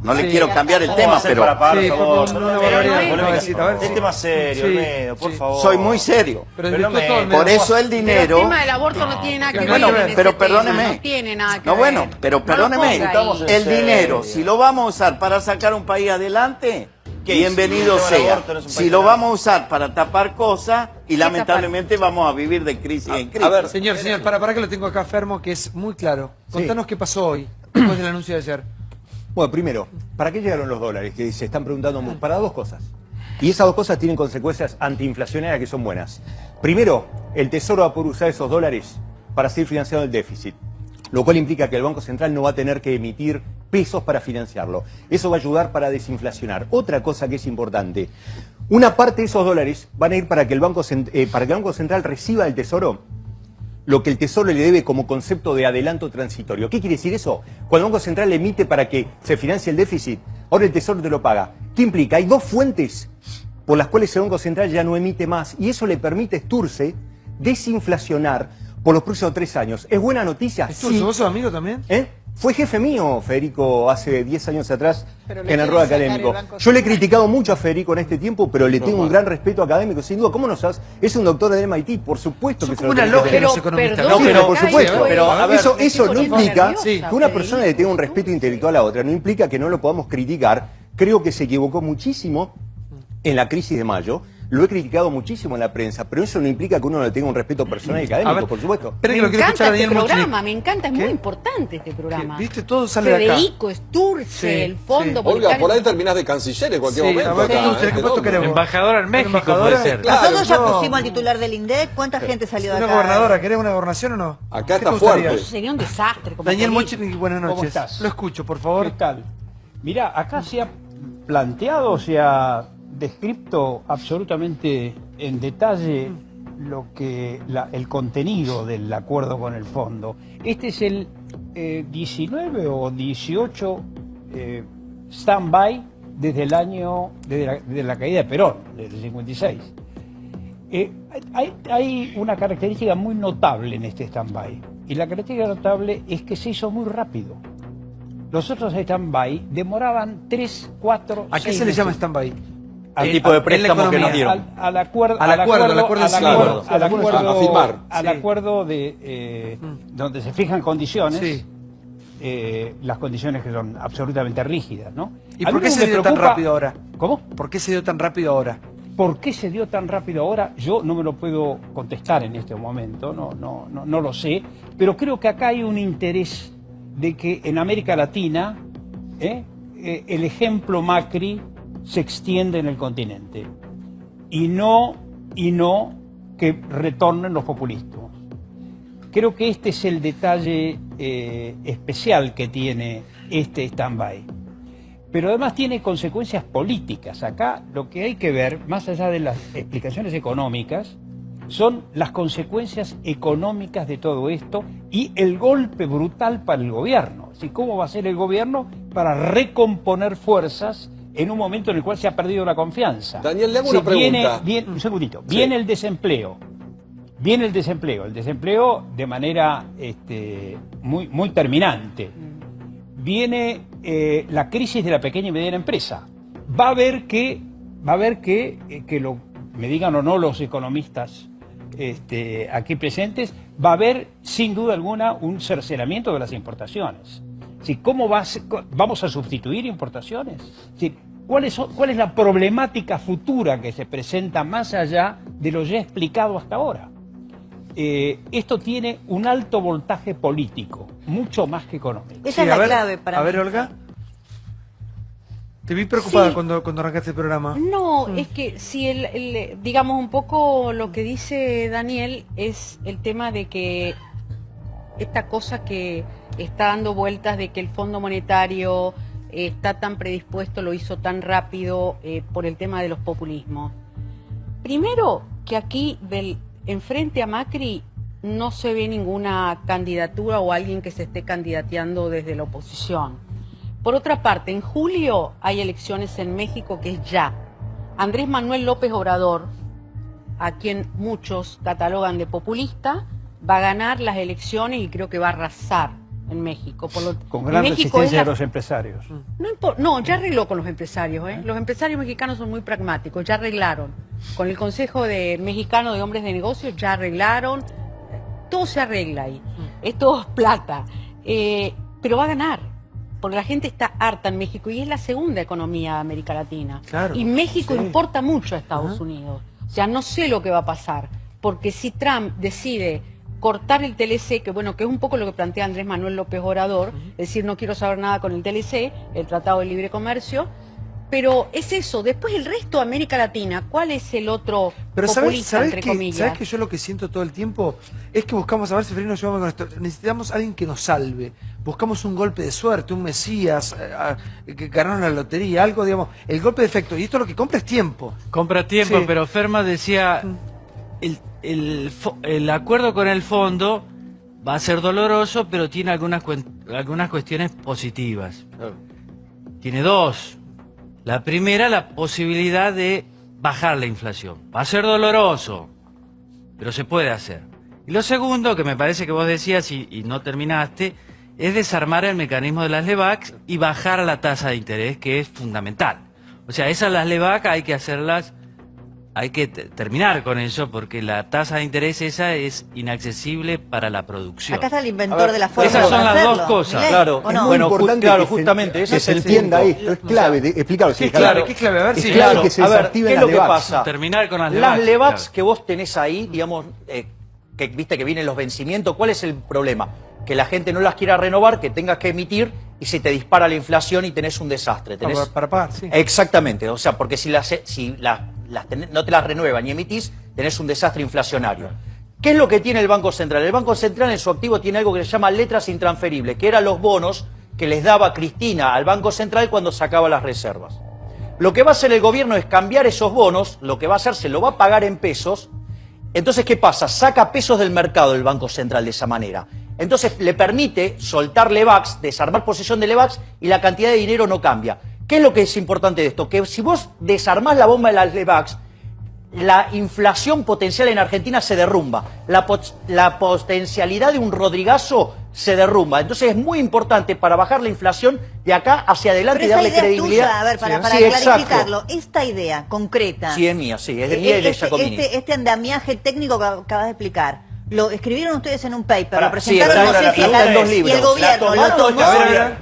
Speaker 3: no le
Speaker 1: Sí.
Speaker 3: quiero cambiar el
Speaker 8: ¿Cómo
Speaker 3: tema,
Speaker 8: va a ser
Speaker 3: pero
Speaker 8: para pagar
Speaker 1: Sí,
Speaker 8: los
Speaker 1: por favor,
Speaker 8: abortos?
Speaker 1: no, una
Speaker 6: Pero
Speaker 1: barbaridad,
Speaker 6: no es-
Speaker 1: no voy a decir, a ver.
Speaker 8: Es tema serio,
Speaker 1: Sí,
Speaker 8: Olmedo, por
Speaker 1: sí.
Speaker 8: favor.
Speaker 3: soy muy serio.
Speaker 1: Pero
Speaker 8: Pero
Speaker 1: desvirtuó
Speaker 8: me-
Speaker 1: todo, Olmedo.
Speaker 3: Por eso el
Speaker 6: Pero
Speaker 3: dinero...
Speaker 6: el tema del aborto no tiene nada que
Speaker 3: Bueno,
Speaker 6: ver. en ese
Speaker 3: pero
Speaker 6: tema,
Speaker 3: perdóneme.
Speaker 6: No tiene nada que
Speaker 3: No,
Speaker 6: ver.
Speaker 3: bueno, pero
Speaker 6: No lo
Speaker 3: perdóneme.
Speaker 6: ponga
Speaker 8: Estamos
Speaker 6: ahí.
Speaker 8: en
Speaker 3: El dinero,
Speaker 8: serio.
Speaker 3: si lo vamos a usar para sacar un país adelante,
Speaker 8: ¿Qué
Speaker 3: bienvenido
Speaker 8: hizo? El tema del
Speaker 3: sea.
Speaker 8: aborto no es un
Speaker 3: Si
Speaker 8: país
Speaker 3: lo
Speaker 8: adelante.
Speaker 3: vamos a usar para tapar cosas, y lamentablemente vamos a vivir de crisis en crisis.
Speaker 9: A ver,
Speaker 1: Señor, para que lo tengo acá fermo, que es muy claro. Contanos qué pasó hoy, después del anuncio de ayer.
Speaker 10: Bueno, primero, ¿para qué llegaron los dólares? Que se están preguntando para dos cosas. Y esas dos cosas tienen consecuencias antiinflacionarias que son buenas. Primero, el Tesoro va a poder usar esos dólares para seguir financiando el déficit, lo cual implica que el Banco Central no va a tener que emitir pesos para financiarlo. Eso va a ayudar para desinflacionar. Otra cosa que es importante, una parte de esos dólares van a ir para que el Banco Central reciba del Tesoro lo que el Tesoro le debe como concepto de adelanto transitorio. ¿Qué quiere decir eso? Cuando el Banco Central emite para que se financie el déficit, ahora el Tesoro te lo paga. ¿Qué implica? Hay dos fuentes por las cuales el Banco Central ya no emite más y eso le permite a Sturze desinflacionar por los próximos 3 años. ¿Es buena noticia?
Speaker 1: ¿Vos sos amigo también?
Speaker 10: Fue jefe mío, Federico, hace 10 años atrás
Speaker 11: Pero le
Speaker 10: en el
Speaker 11: quiere
Speaker 10: rol
Speaker 11: sacar
Speaker 10: académico.
Speaker 11: el Banco
Speaker 10: Yo le he
Speaker 11: Central.
Speaker 10: criticado mucho a Federico en este tiempo, pero le tengo un gran respeto académico, sin duda. ¿Cómo no sabes? Es un doctor de MIT, por supuesto
Speaker 1: Son
Speaker 10: que se
Speaker 1: como
Speaker 10: lo
Speaker 1: una
Speaker 10: tenés que
Speaker 1: logia
Speaker 10: tener.
Speaker 1: los economistas.
Speaker 6: perdón,
Speaker 10: No,
Speaker 1: Sí,
Speaker 10: pero
Speaker 6: acá
Speaker 10: por supuesto,
Speaker 6: estoy-
Speaker 10: pero
Speaker 6: a ver,
Speaker 10: eso
Speaker 6: me estoy
Speaker 10: no
Speaker 6: poniendo
Speaker 10: implica
Speaker 6: nerviosa,
Speaker 10: que una
Speaker 6: Federico.
Speaker 10: persona le tenga un respeto intelectual a otra, no implica que no lo podamos criticar. Creo que se equivocó muchísimo en la crisis de mayo, lo he criticado muchísimo en la prensa, pero eso no implica que uno le tenga un respeto personal y académico,
Speaker 1: A ver,
Speaker 10: por supuesto.
Speaker 1: Esperen que
Speaker 6: Me
Speaker 1: lo quiero
Speaker 6: encanta
Speaker 1: escuchar a
Speaker 6: este
Speaker 1: Daniel
Speaker 6: programa,
Speaker 1: Muchnik.
Speaker 6: me encanta, es
Speaker 1: ¿Qué?
Speaker 6: muy importante este programa.
Speaker 1: ¿Viste? Todo sale de acá.
Speaker 6: Federico, Sturze,
Speaker 1: Sí,
Speaker 6: el Fondo
Speaker 1: sí.
Speaker 9: Olga,
Speaker 6: Monetario.
Speaker 9: por ahí terminás de canciller en cualquier
Speaker 1: Sí,
Speaker 9: momento.
Speaker 1: a ver,
Speaker 9: acá,
Speaker 1: ¿qué gusta? ¿Qué
Speaker 9: ¿de
Speaker 1: puesto
Speaker 9: dónde?
Speaker 1: queremos?
Speaker 5: Embajadora en México
Speaker 1: Embajadora.
Speaker 5: puede ser.
Speaker 9: Claro,
Speaker 7: Nosotros ya
Speaker 1: no.
Speaker 7: pusimos al titular del INDEC. ¿Cuánta gente salió de
Speaker 1: Una
Speaker 7: acá?
Speaker 1: gobernadora, ¿querés una gobernación o no?
Speaker 9: Acá
Speaker 1: ¿Qué
Speaker 9: está
Speaker 1: te gustaría?
Speaker 9: fuerte.
Speaker 6: Sería un desastre. Como
Speaker 1: Daniel
Speaker 6: político.
Speaker 1: Muchnik, buenas
Speaker 11: ¿Cómo
Speaker 1: noches.
Speaker 11: estás?
Speaker 1: Lo escucho, por favor.
Speaker 11: ¿Qué tal? Mirá, acá se ha planteado, se ha descrito absolutamente en detalle lo que el contenido del acuerdo con el fondo. Este es el 19 o 18 stand-by desde el año, desde la caída de Perón, desde el 56. Hay una característica muy notable en este stand-by. Y la característica notable es que se hizo muy rápido. Los otros stand-by demoraban 3, 4,
Speaker 1: ¿A qué se le llama stand-by?
Speaker 8: Al tipo de préstamo que nos dieron.
Speaker 11: Al acuerdo de donde se fijan condiciones,
Speaker 1: Sí.
Speaker 11: las condiciones que son absolutamente rígidas, ¿no?
Speaker 1: ¿Y
Speaker 11: A
Speaker 1: por
Speaker 11: mí
Speaker 1: qué
Speaker 11: me
Speaker 1: se dio tan
Speaker 11: preocupa-
Speaker 1: rápido ahora?
Speaker 11: ¿Cómo?
Speaker 1: ¿Por qué se dio tan rápido ahora?
Speaker 11: ¿Por qué se dio tan rápido ahora? Yo no me lo puedo contestar en este momento, no lo sé, pero creo que acá hay un interés de que en América Latina el ejemplo Macri se extiende en el continente y no que retornen los populistas. Creo que este es el detalle especial que tiene este stand-by. Pero además tiene consecuencias políticas. Acá lo que hay que ver, más allá de las explicaciones económicas, son las consecuencias económicas de todo esto y el golpe brutal para el gobierno. Así, ¿cómo va a ser el gobierno para recomponer fuerzas en un momento en el cual se ha perdido la confianza?
Speaker 9: Daniel, le hago una pregunta.
Speaker 11: Un segundito.
Speaker 9: Sí.
Speaker 11: Viene el desempleo. Viene el desempleo de manera muy terminante. Viene la crisis de la pequeña y mediana empresa. Va a haber que me digan o no los economistas aquí presentes, va a haber sin duda alguna un cercenamiento de las importaciones. ¿Sí? ¿Cómo vamos a sustituir importaciones? ¿Sí? ¿Cuál es la problemática futura que se presenta más allá de lo ya explicado hasta ahora? Esto tiene un alto voltaje político, mucho más que económico.
Speaker 7: Esa es la clave para
Speaker 1: A
Speaker 7: mí.
Speaker 1: ver, Olga. Te vi preocupada
Speaker 6: Sí.
Speaker 1: cuando arrancaste el programa.
Speaker 6: No, es que si digamos un poco lo que dice Daniel es el tema de que esta cosa que está dando vueltas de que el Fondo Monetario está tan predispuesto, lo hizo tan rápido por el tema de los populismos. Primero, que aquí enfrente a Macri no se ve ninguna candidatura o alguien que se esté candidateando desde la oposición. Por otra parte, en julio hay elecciones en México, que es ya. Andrés Manuel López Obrador, a quien muchos catalogan de populista, va a ganar las elecciones y creo que va a arrasar en México.
Speaker 11: Con gran
Speaker 6: México
Speaker 11: resistencia
Speaker 6: es
Speaker 11: de los empresarios.
Speaker 6: No, ya arregló con los empresarios. Los empresarios mexicanos son muy pragmáticos, ya arreglaron. Con el Consejo Mexicano de Hombres de Negocios ya arreglaron. Todo se arregla ahí. Es todo plata. Pero va a ganar. Porque la gente está harta en México y es la segunda economía de América Latina.
Speaker 1: Claro,
Speaker 6: y México
Speaker 1: sí.
Speaker 6: importa mucho a Estados Unidos. O sea, no sé lo que va a pasar. Porque si Trump decide cortar el TLC, que es un poco lo que plantea Andrés Manuel López Obrador, es decir, no quiero saber nada con el TLC, el Tratado de Libre Comercio, pero es eso. Después el resto de América Latina, ¿cuál es el otro
Speaker 1: Pero
Speaker 6: populista, entre comillas?
Speaker 1: ¿sabes que yo lo que siento todo el tiempo es que buscamos a ver si nos llevamos con esto? Necesitamos a alguien que nos salve. Buscamos un golpe de suerte, un Mesías, que ganaron la lotería, algo, digamos, el golpe de efecto. Y esto lo que compra es tiempo.
Speaker 5: Compra tiempo,
Speaker 1: Sí.
Speaker 5: pero Ferma decía, el acuerdo con el fondo va a ser doloroso, pero tiene algunas cuestiones positivas. Tiene dos. La primera, la posibilidad de bajar la inflación. Va a ser doloroso, pero se puede hacer. Y lo segundo, que me parece que vos decías y no terminaste, es desarmar el mecanismo de las LEVAX y bajar la tasa de interés, que es fundamental. O sea, las LEVAX hay que hacerlas, hay que terminar con eso, porque la tasa de interés esa es inaccesible para la producción.
Speaker 7: Acá está el inventor de la forma
Speaker 5: esas
Speaker 7: de
Speaker 5: son las
Speaker 7: hacerlo.
Speaker 5: dos cosas.
Speaker 7: Milei,
Speaker 8: Claro,
Speaker 7: ¿o no?
Speaker 10: Muy importante que
Speaker 8: justamente
Speaker 10: se,
Speaker 8: ese
Speaker 10: que
Speaker 8: es
Speaker 10: se
Speaker 8: el
Speaker 10: entienda
Speaker 8: punto.
Speaker 10: esto. Es clave, explícalo.
Speaker 1: ¿Qué es clave? ¿Qué es clave? A ver
Speaker 10: Es
Speaker 1: si...
Speaker 10: clave que se
Speaker 8: a ver,
Speaker 10: desactiven
Speaker 8: ¿qué es
Speaker 10: las
Speaker 8: lo que
Speaker 10: LEVAX.
Speaker 8: pasa?
Speaker 5: Terminar con las
Speaker 8: Las
Speaker 5: LEVAX,
Speaker 8: LEVAX
Speaker 5: claro.
Speaker 8: que vos tenés ahí, digamos, que viste que vienen los vencimientos, ¿cuál es el problema? Que la gente no las quiera renovar, que tengas que emitir y se te dispara la inflación y tenés un desastre.
Speaker 1: Para pagar, sí.
Speaker 8: Exactamente, o sea, porque si no te las renuevan y emitís, tenés un desastre inflacionario. ¿Qué es lo que tiene el Banco Central? El Banco Central en su activo tiene algo que se llama letras intransferibles, que eran los bonos que les daba Cristina al Banco Central cuando sacaba las reservas. Lo que va a hacer el gobierno es cambiar esos bonos, lo que va a hacer se lo va a pagar en pesos. Entonces, ¿qué pasa? Saca pesos del mercado el Banco Central de esa manera. Entonces le permite soltar LEVAX, desarmar posesión de LEVAX y la cantidad de dinero no cambia.
Speaker 4: ¿Qué es lo que es importante de esto? Que si vos desarmás la bomba de las LEVAX, la inflación potencial en Argentina se derrumba. La potencialidad de un Rodrigazo se derrumba. Entonces es muy importante para bajar la inflación de acá hacia adelante y
Speaker 7: Pero esa
Speaker 4: darle
Speaker 7: idea
Speaker 4: credibilidad.
Speaker 7: tuya, a ver, para
Speaker 4: Sí, exacto.
Speaker 7: clarificarlo, esta idea concreta.
Speaker 4: Sí, es mía, sí, es de mía y de Giacomini.
Speaker 7: Este andamiaje técnico que acabas de explicar, lo escribieron ustedes en un paper,
Speaker 8: Pará,
Speaker 7: lo presentaron,
Speaker 4: sí,
Speaker 7: no sé si
Speaker 4: está en dos
Speaker 7: y el
Speaker 4: libros.
Speaker 7: gobierno lo tomó,
Speaker 8: La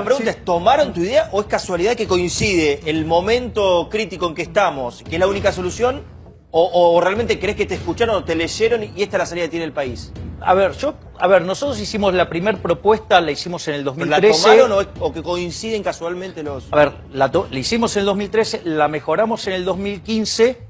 Speaker 8: pregunta es, ¿tomaron tu idea o es casualidad que coincide el momento crítico en que estamos, que es la única solución, o realmente crees que te escucharon o te leyeron y esta es la salida que tiene el país?
Speaker 4: A ver, nosotros hicimos la primera propuesta, la hicimos en el
Speaker 8: ¿La
Speaker 4: 2013.
Speaker 8: tomaron o que coinciden casualmente los...?
Speaker 4: A ver, la hicimos en el 2013, la mejoramos en el 2015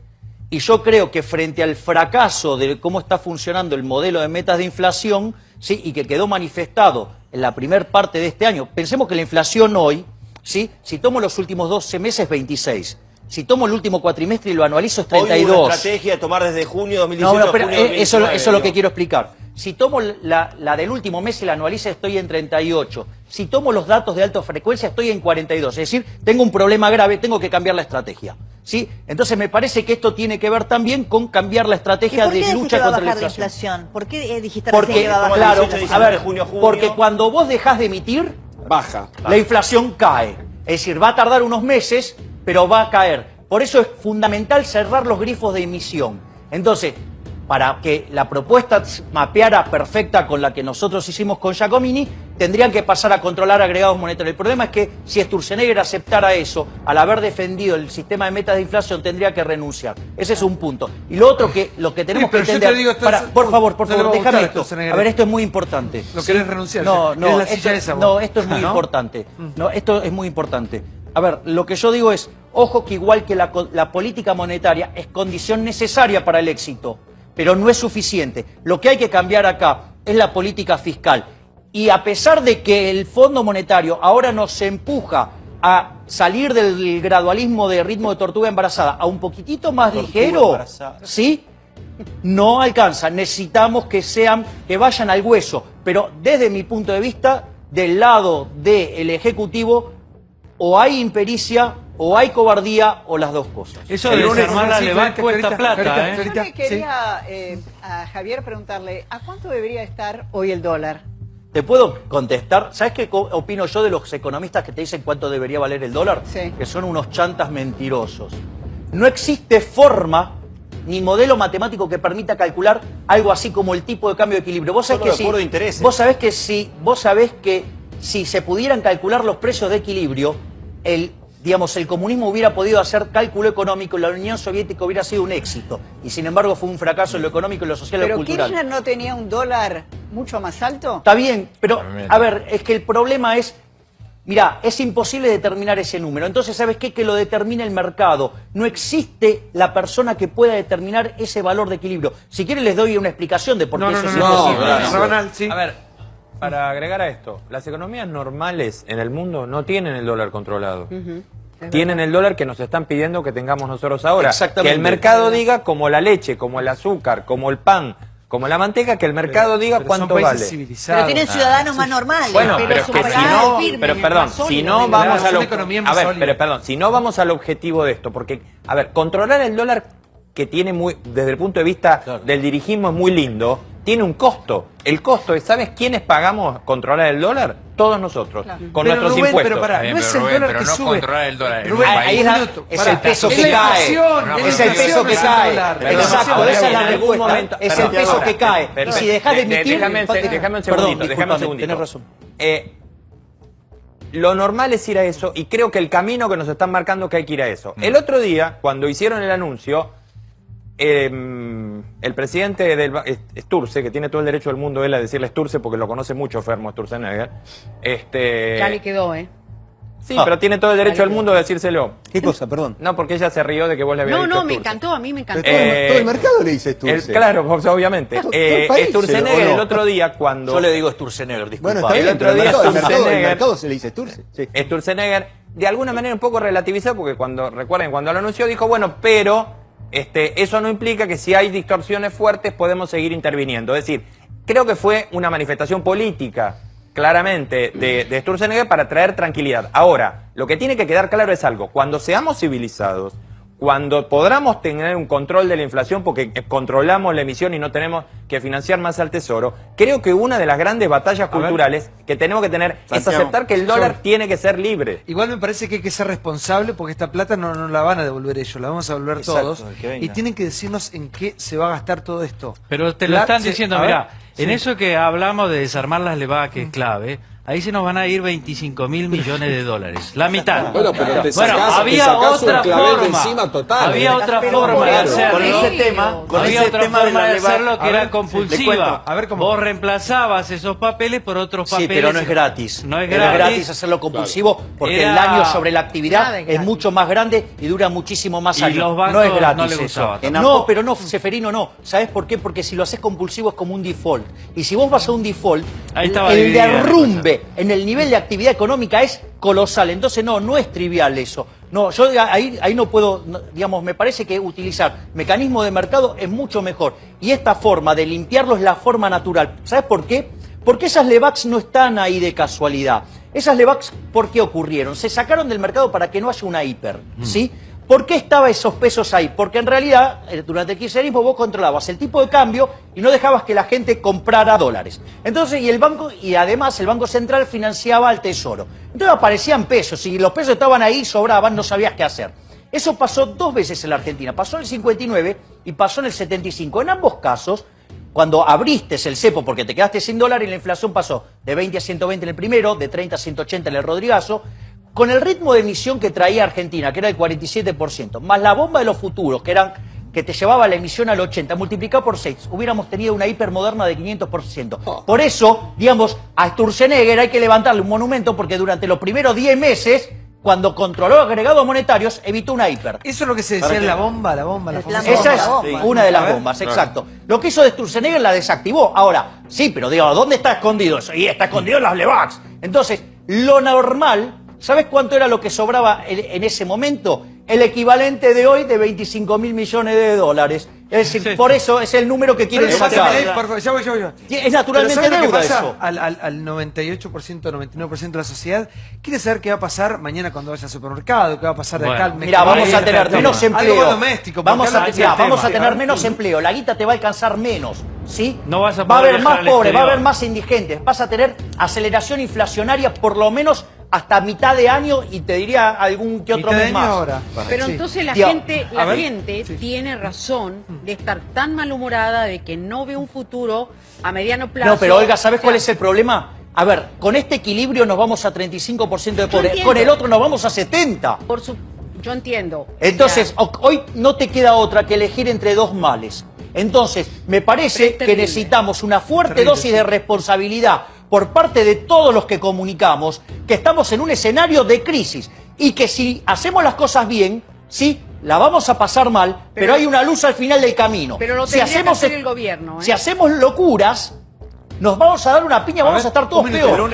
Speaker 4: y yo creo que frente al fracaso de cómo está funcionando el modelo de metas de inflación, ¿sí? Y que quedó manifestado en la primera parte de este año, pensemos que la inflación hoy, ¿sí? Si tomo los últimos 12 meses, 26. Si tomo el último cuatrimestre y lo anualizo, es 32.
Speaker 8: Hoy hubo una estrategia de tomar desde junio 2018
Speaker 4: No, pero
Speaker 8: a junio 2019.
Speaker 4: eso es lo que quiero explicar. Si tomo la del último mes y la anualizo, estoy en 38. Si tomo los datos de alta frecuencia, estoy en 42. Es decir, tengo un problema grave, tengo que cambiar la estrategia. ¿Sí? Entonces me parece que esto tiene que ver también con cambiar la estrategia de lucha contra la inflación.
Speaker 7: ¿Por qué dijiste
Speaker 4: Porque,
Speaker 7: recién que va a bajar
Speaker 4: claro,
Speaker 7: la inflación?
Speaker 4: a ver,
Speaker 8: junio.
Speaker 4: porque cuando vos dejás de emitir,
Speaker 9: Baja.
Speaker 4: la inflación cae. Es decir, va a tardar unos meses, pero va a caer. Por eso es fundamental cerrar los grifos de emisión. Entonces, para que la propuesta mapeara perfecta con la que nosotros hicimos con Giacomini, tendrían que pasar a controlar agregados monetarios. El problema es que si Sturzenegger aceptara eso, al haber defendido el sistema de metas de inflación, tendría que renunciar. Ese es un punto. Y lo otro que lo que tenemos que entender... por favor, déjame esto. A ver, esto es muy importante.
Speaker 1: ¿Lo querés renunciar?
Speaker 4: No,
Speaker 1: ¿Querés
Speaker 4: no,
Speaker 1: la silla esa, vos?
Speaker 4: no, esto es muy importante. No, esto es muy importante. A ver, lo que yo digo es, ojo que igual que la política monetaria es condición necesaria para el éxito, pero no es suficiente. Lo que hay que cambiar acá es la política fiscal. Y a pesar de que el Fondo Monetario ahora nos empuja a salir del gradualismo de ritmo de tortuga embarazada a un poquitito más ligero, ¿sí? No alcanza. Necesitamos que vayan al hueso. Pero desde mi punto de vista, del lado del Ejecutivo, o hay impericia, o hay cobardía, o las dos cosas.
Speaker 5: Eso de desarmar la LEVAC cuesta plata, ¿eh?
Speaker 12: Yo me quería a Javier preguntarle, ¿a cuánto debería estar hoy el dólar?
Speaker 4: ¿Te puedo contestar? ¿Sabes qué opino yo de los economistas que te dicen cuánto debería valer el dólar?
Speaker 12: Sí.
Speaker 4: Que son unos chantas mentirosos. No existe forma ni modelo matemático que permita calcular algo así como el tipo de cambio de equilibrio. Vos sabés vos sabés que si se pudieran calcular los precios de equilibrio, el comunismo hubiera podido hacer cálculo económico y la Unión Soviética hubiera sido un éxito. Y sin embargo fue un fracaso en lo económico, en lo social y en lo
Speaker 12: ¿Pero
Speaker 4: cultural.
Speaker 12: Kirchner no tenía un dólar mucho más alto?
Speaker 4: Está bien, pero a ver, es que el problema es, mirá, es imposible determinar ese número. Entonces, ¿sabes qué? Que lo determina el mercado. No existe la persona que pueda determinar ese valor de equilibrio. Si quieren les doy una explicación de por qué eso es imposible.
Speaker 2: A ver, para agregar a esto, las economías normales en el mundo no tienen el dólar controlado. Tienen el dólar que nos están pidiendo que tengamos nosotros ahora.
Speaker 4: Exactamente.
Speaker 2: Que el mercado diga, como la leche, como el azúcar, como el pan, como la manteca, que el mercado diga cuánto vale.
Speaker 7: Pero tienen ciudadanos más normales.
Speaker 2: Bueno, pero es
Speaker 7: su
Speaker 2: que si
Speaker 7: capital
Speaker 2: no,
Speaker 7: firme,
Speaker 2: pero perdón,
Speaker 7: más sólido,
Speaker 2: si no
Speaker 7: de
Speaker 2: vamos
Speaker 7: verdad.
Speaker 2: si no vamos al objetivo de esto, porque, a ver, controlar el dólar que tiene desde el punto de vista del dirigismo es muy lindo, tiene un costo. El costo es, ¿sabes quiénes pagamos controlar el dólar? Todos nosotros, con nuestros impuestos.
Speaker 1: Pero pará, no es el dólar que sube.
Speaker 2: Controlar el dólar en un
Speaker 1: Rubén,
Speaker 2: país.
Speaker 4: Es el peso que cae. Es el peso que cae. Exacto, esa es la respuesta. Es el peso que cae. Y si dejas de emitir...
Speaker 2: Déjame un segundito.
Speaker 4: Tenés razón.
Speaker 2: Lo normal es ir a eso, y creo que el camino que nos están marcando es que hay que ir a eso. El otro día, cuando hicieron el anuncio, el presidente del Sturze, que tiene todo el derecho del mundo él a decirle Sturze porque lo conoce mucho Fermo Sturzenegger,
Speaker 6: Ya le quedó,
Speaker 2: sí, pero tiene todo el derecho del mundo de decírselo.
Speaker 10: ¿Qué cosa? Perdón.
Speaker 2: No, porque ella se rió de que vos le habías dicho
Speaker 6: No, me
Speaker 2: Sturze.
Speaker 6: encantó, a mí me encantó.
Speaker 10: Todo el mercado le dice Sturze.
Speaker 2: Claro, pues, obviamente.
Speaker 10: Todo el país,
Speaker 2: Sturzenegger
Speaker 10: ¿o no?
Speaker 2: el otro día cuando...
Speaker 4: Yo le digo Sturzenegger, disculpa.
Speaker 10: Bueno, está bien,
Speaker 2: el otro
Speaker 10: pero
Speaker 2: día
Speaker 10: el mercado se le dice Sturze. Sí.
Speaker 2: Sturzenegger, de alguna manera un poco relativizó, porque recuerden, cuando lo anunció dijo, bueno, pero eso no implica que si hay distorsiones fuertes podemos seguir interviniendo. Es decir, creo que fue una manifestación política
Speaker 13: claramente de Sturzenegger para traer tranquilidad. Ahora, lo que tiene que quedar claro es algo. Cuando seamos civilizados, cuando podamos tener un control de la inflación porque controlamos la emisión y no tenemos que financiar más al Tesoro, creo que una de las grandes batallas culturales que tenemos que tener es aceptar que el dólar tiene que ser libre.
Speaker 1: Igual me parece que hay que ser responsable porque esta plata no la van a devolver ellos, la vamos a devolver todos. Y tienen que decirnos en qué se va a gastar todo esto.
Speaker 5: Pero te lo están diciendo, mirá, en eso que hablamos de desarmar las LEVAC, que es clave, ahí se nos van a ir 25.000 millones de dólares. La mitad.
Speaker 9: Bueno, pero te sacás,
Speaker 5: había otra forma.
Speaker 9: Encima total,
Speaker 5: había otra forma de hacerlo.
Speaker 3: Con ese tema,
Speaker 5: había otra forma de hacerlo que era compulsiva.
Speaker 1: A ver cómo.
Speaker 5: Vos reemplazabas esos papeles por otros papeles.
Speaker 4: Sí, pero no es gratis.
Speaker 5: No es
Speaker 4: No es gratis hacerlo compulsivo porque el daño sobre la actividad es mucho más grande y dura muchísimo más años.
Speaker 5: los bancos
Speaker 4: no es gratis
Speaker 5: no les
Speaker 4: eso.
Speaker 5: gustaba
Speaker 4: No, pero no, Seferino, no. ¿Sabes por qué? Porque si lo haces compulsivo es como un default. Y si vos vas a un default, el derrumbe en el nivel de actividad económica es colosal. Entonces no es trivial eso. No, yo ahí no puedo, digamos, me parece que utilizar mecanismo de mercado es mucho mejor. Y esta forma de limpiarlo es la forma natural. ¿Sabes por qué? Porque esas LEVACs no están ahí de casualidad. Esas LEVACs, ¿por qué ocurrieron? Se sacaron del mercado para que no haya una hiper, ¿sí? ¿Por qué estaban esos pesos ahí? Porque en realidad, durante el kirchnerismo vos controlabas el tipo de cambio y no dejabas que la gente comprara dólares. Entonces, y además el Banco Central financiaba al Tesoro. Entonces aparecían pesos, y los pesos estaban ahí, sobraban, no sabías qué hacer. Eso pasó 2 veces en la Argentina. Pasó en el 59 y pasó en el 75. En ambos casos, cuando abriste el cepo porque te quedaste sin dólar y la inflación pasó de 20 a 120 en el primero, de 30 a 180 en el Rodrigazo, con el ritmo de emisión que traía Argentina, que era el 47%, más la bomba de los futuros, que te llevaba la emisión al 80%, multiplicado por 6, hubiéramos tenido una hipermoderna de 500%. Por eso, digamos, a Sturzenegger hay que levantarle un monumento porque durante los primeros 10 meses, cuando controló agregados monetarios, evitó una hiper.
Speaker 1: Eso es lo que se decía en la bomba, la famosa
Speaker 4: Esa es
Speaker 1: bomba.
Speaker 4: una de las bombas, exacto. Lo que hizo de Sturzenegger la desactivó. Ahora, sí, pero digo, ¿dónde está escondido eso? Y está escondido en las LEVACs. Entonces, lo normal, ¿sabes cuánto era lo que sobraba en ese momento? El equivalente de hoy de 25.000 millones de dólares. Es decir, por eso es el número que quieren sacar.
Speaker 1: Ya voy.
Speaker 4: Es naturalmente
Speaker 1: ¿Pero
Speaker 4: deuda
Speaker 1: pasa
Speaker 4: eso.
Speaker 1: Al 98%, 99% de la sociedad quiere saber qué va a pasar mañana cuando vaya al supermercado, qué va a pasar de acá al mes.
Speaker 4: Mira, vamos a tener menos empleo.
Speaker 1: Algo doméstico.
Speaker 4: Vamos a tener menos empleo. La guita te va a alcanzar menos. ¿Sí?
Speaker 5: No vas a
Speaker 4: va a
Speaker 5: poder
Speaker 4: haber más
Speaker 5: viajar al
Speaker 4: pobres, va a haber
Speaker 5: exterior.
Speaker 4: más indigentes. Vas a tener aceleración inflacionaria por lo menos hasta mitad de año y te diría algún que otro mes más.
Speaker 1: Ahora.
Speaker 6: Pero
Speaker 1: Sí.
Speaker 6: entonces la
Speaker 4: Tío,
Speaker 6: gente tiene razón de estar tan malhumorada de que no ve un futuro a mediano plazo.
Speaker 4: No, pero Olga, ¿sabes
Speaker 6: O sea,
Speaker 4: cuál es el problema? A ver, con este equilibrio nos vamos a 35% de pobres.
Speaker 6: entiendo.
Speaker 4: Con el otro nos vamos a 70%.
Speaker 6: Yo entiendo.
Speaker 4: Entonces, hoy no te queda otra que elegir entre dos males. Entonces, me parece que necesitamos una fuerte dosis de responsabilidad por parte de todos los que comunicamos, que estamos en un escenario de crisis y que si hacemos las cosas bien, sí, la vamos a pasar mal, pero hay una luz al final del camino.
Speaker 6: Pero lo
Speaker 4: si
Speaker 6: tendría que hacer el gobierno.
Speaker 4: Si hacemos locuras, nos vamos a dar una piña, vamos a estar todos
Speaker 1: Un minuto,
Speaker 4: peor.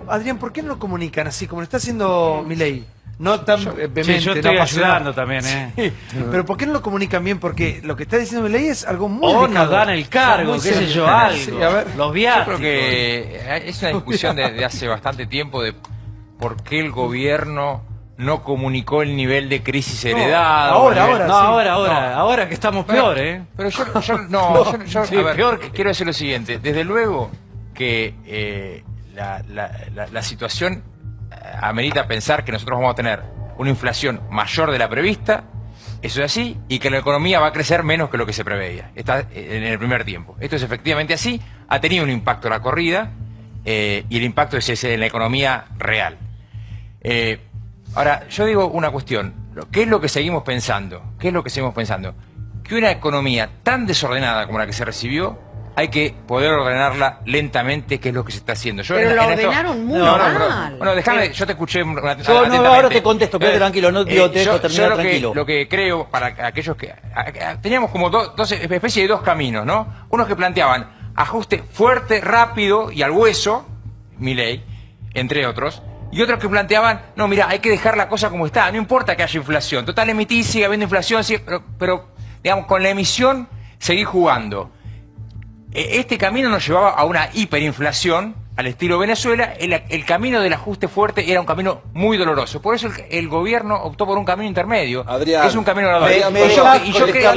Speaker 1: Adrián, ¿por qué no lo comunican así como lo está haciendo Milei? No tan vehemente,
Speaker 5: yo estoy
Speaker 1: no apasionado.
Speaker 5: ayudando también,
Speaker 1: Sí, pero ¿por qué no lo comunican bien? Porque lo que está diciendo Milei es algo muy
Speaker 5: O
Speaker 1: delicado.
Speaker 5: nos dan el cargo,
Speaker 1: Muy
Speaker 5: qué sé
Speaker 1: serio.
Speaker 5: yo, algo.
Speaker 1: Sí, a ver.
Speaker 5: Los
Speaker 2: Yo
Speaker 5: viáticos.
Speaker 2: creo que es una discusión de hace bastante tiempo de por qué el gobierno no comunicó el nivel de crisis heredado.
Speaker 5: Ahora que estamos peor,
Speaker 2: Pero yo
Speaker 5: Sí,
Speaker 2: a ver,
Speaker 5: peor que-
Speaker 2: quiero decir lo siguiente. Desde luego que la situación amerita pensar que nosotros vamos a tener una inflación mayor de la prevista, eso es así, y que la economía va a crecer menos que lo que se preveía. Está en el primer tiempo. Esto es efectivamente así, ha tenido un impacto la corrida, y el impacto es ese en la economía real. Ahora, yo digo una cuestión, ¿qué es lo que seguimos pensando? ¿Qué es lo que seguimos pensando? Que una economía tan desordenada como la que se recibió, hay que poder ordenarla lentamente, que es lo que se está haciendo.
Speaker 6: Pero la ordenaron muy mal.
Speaker 2: Bueno, déjame, yo te escuché
Speaker 4: Yo
Speaker 2: atentamente.
Speaker 4: ahora te contesto, quédate tranquilo, no te dejo terminar
Speaker 2: yo
Speaker 4: tranquilo.
Speaker 2: lo que creo, para aquellos que... teníamos como dos especies de dos caminos, ¿no? Unos que planteaban ajuste fuerte, rápido y al hueso, Milei, entre otros, y otros que planteaban, no, mira, hay que dejar la cosa como está, no importa que haya inflación, total emitís, sigue habiendo inflación, sigue, pero digamos, con la emisión seguir jugando. Este camino nos llevaba a una hiperinflación al estilo Venezuela, el camino del ajuste fuerte era un camino muy doloroso. Por eso el gobierno optó por un camino intermedio,
Speaker 9: Adrián,
Speaker 2: que es un camino gradual.
Speaker 9: Adrián,
Speaker 2: Y yo quiero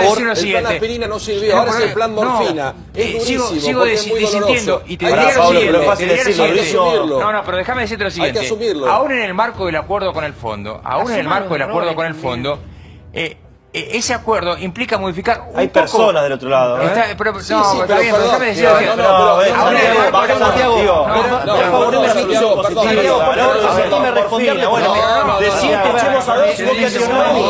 Speaker 2: decir lo
Speaker 9: el
Speaker 2: siguiente.
Speaker 9: plan aspirina no sirvió, ahora es el plan morfina. Es durísimo,
Speaker 2: sigo
Speaker 9: porque es muy
Speaker 2: disintiendo
Speaker 9: doloroso.
Speaker 2: y te
Speaker 9: Pará,
Speaker 2: diría lo
Speaker 8: Pablo,
Speaker 2: siguiente.
Speaker 8: pero es fácil
Speaker 2: te diría lo
Speaker 8: decirlo,
Speaker 2: siguiente.
Speaker 9: asumirlo.
Speaker 2: No, pero déjame decirte lo siguiente.
Speaker 9: Hay que asumirlo.
Speaker 2: Aún en el marco del acuerdo con el fondo, ese acuerdo implica modificar un
Speaker 8: Hay
Speaker 2: poco...
Speaker 8: personas del otro lado.
Speaker 2: Pero,
Speaker 9: Sí,
Speaker 2: no,
Speaker 9: sí,
Speaker 2: está
Speaker 9: pero
Speaker 2: bien,
Speaker 9: perdón.
Speaker 2: déjame decir.
Speaker 8: Ahora en el marco- Santiago,
Speaker 9: No,
Speaker 8: por favor,
Speaker 9: perdón,
Speaker 8: una
Speaker 9: Santiago,
Speaker 8: reflexión
Speaker 9: perdón,
Speaker 8: positiva.
Speaker 9: perdón,
Speaker 8: No,
Speaker 9: perdón,
Speaker 8: déjame
Speaker 9: perdón,
Speaker 8: responderle. Bueno,
Speaker 9: no,
Speaker 8: de
Speaker 9: no,
Speaker 8: 7
Speaker 9: no,
Speaker 8: echemos a 2 y vos te haces a mí.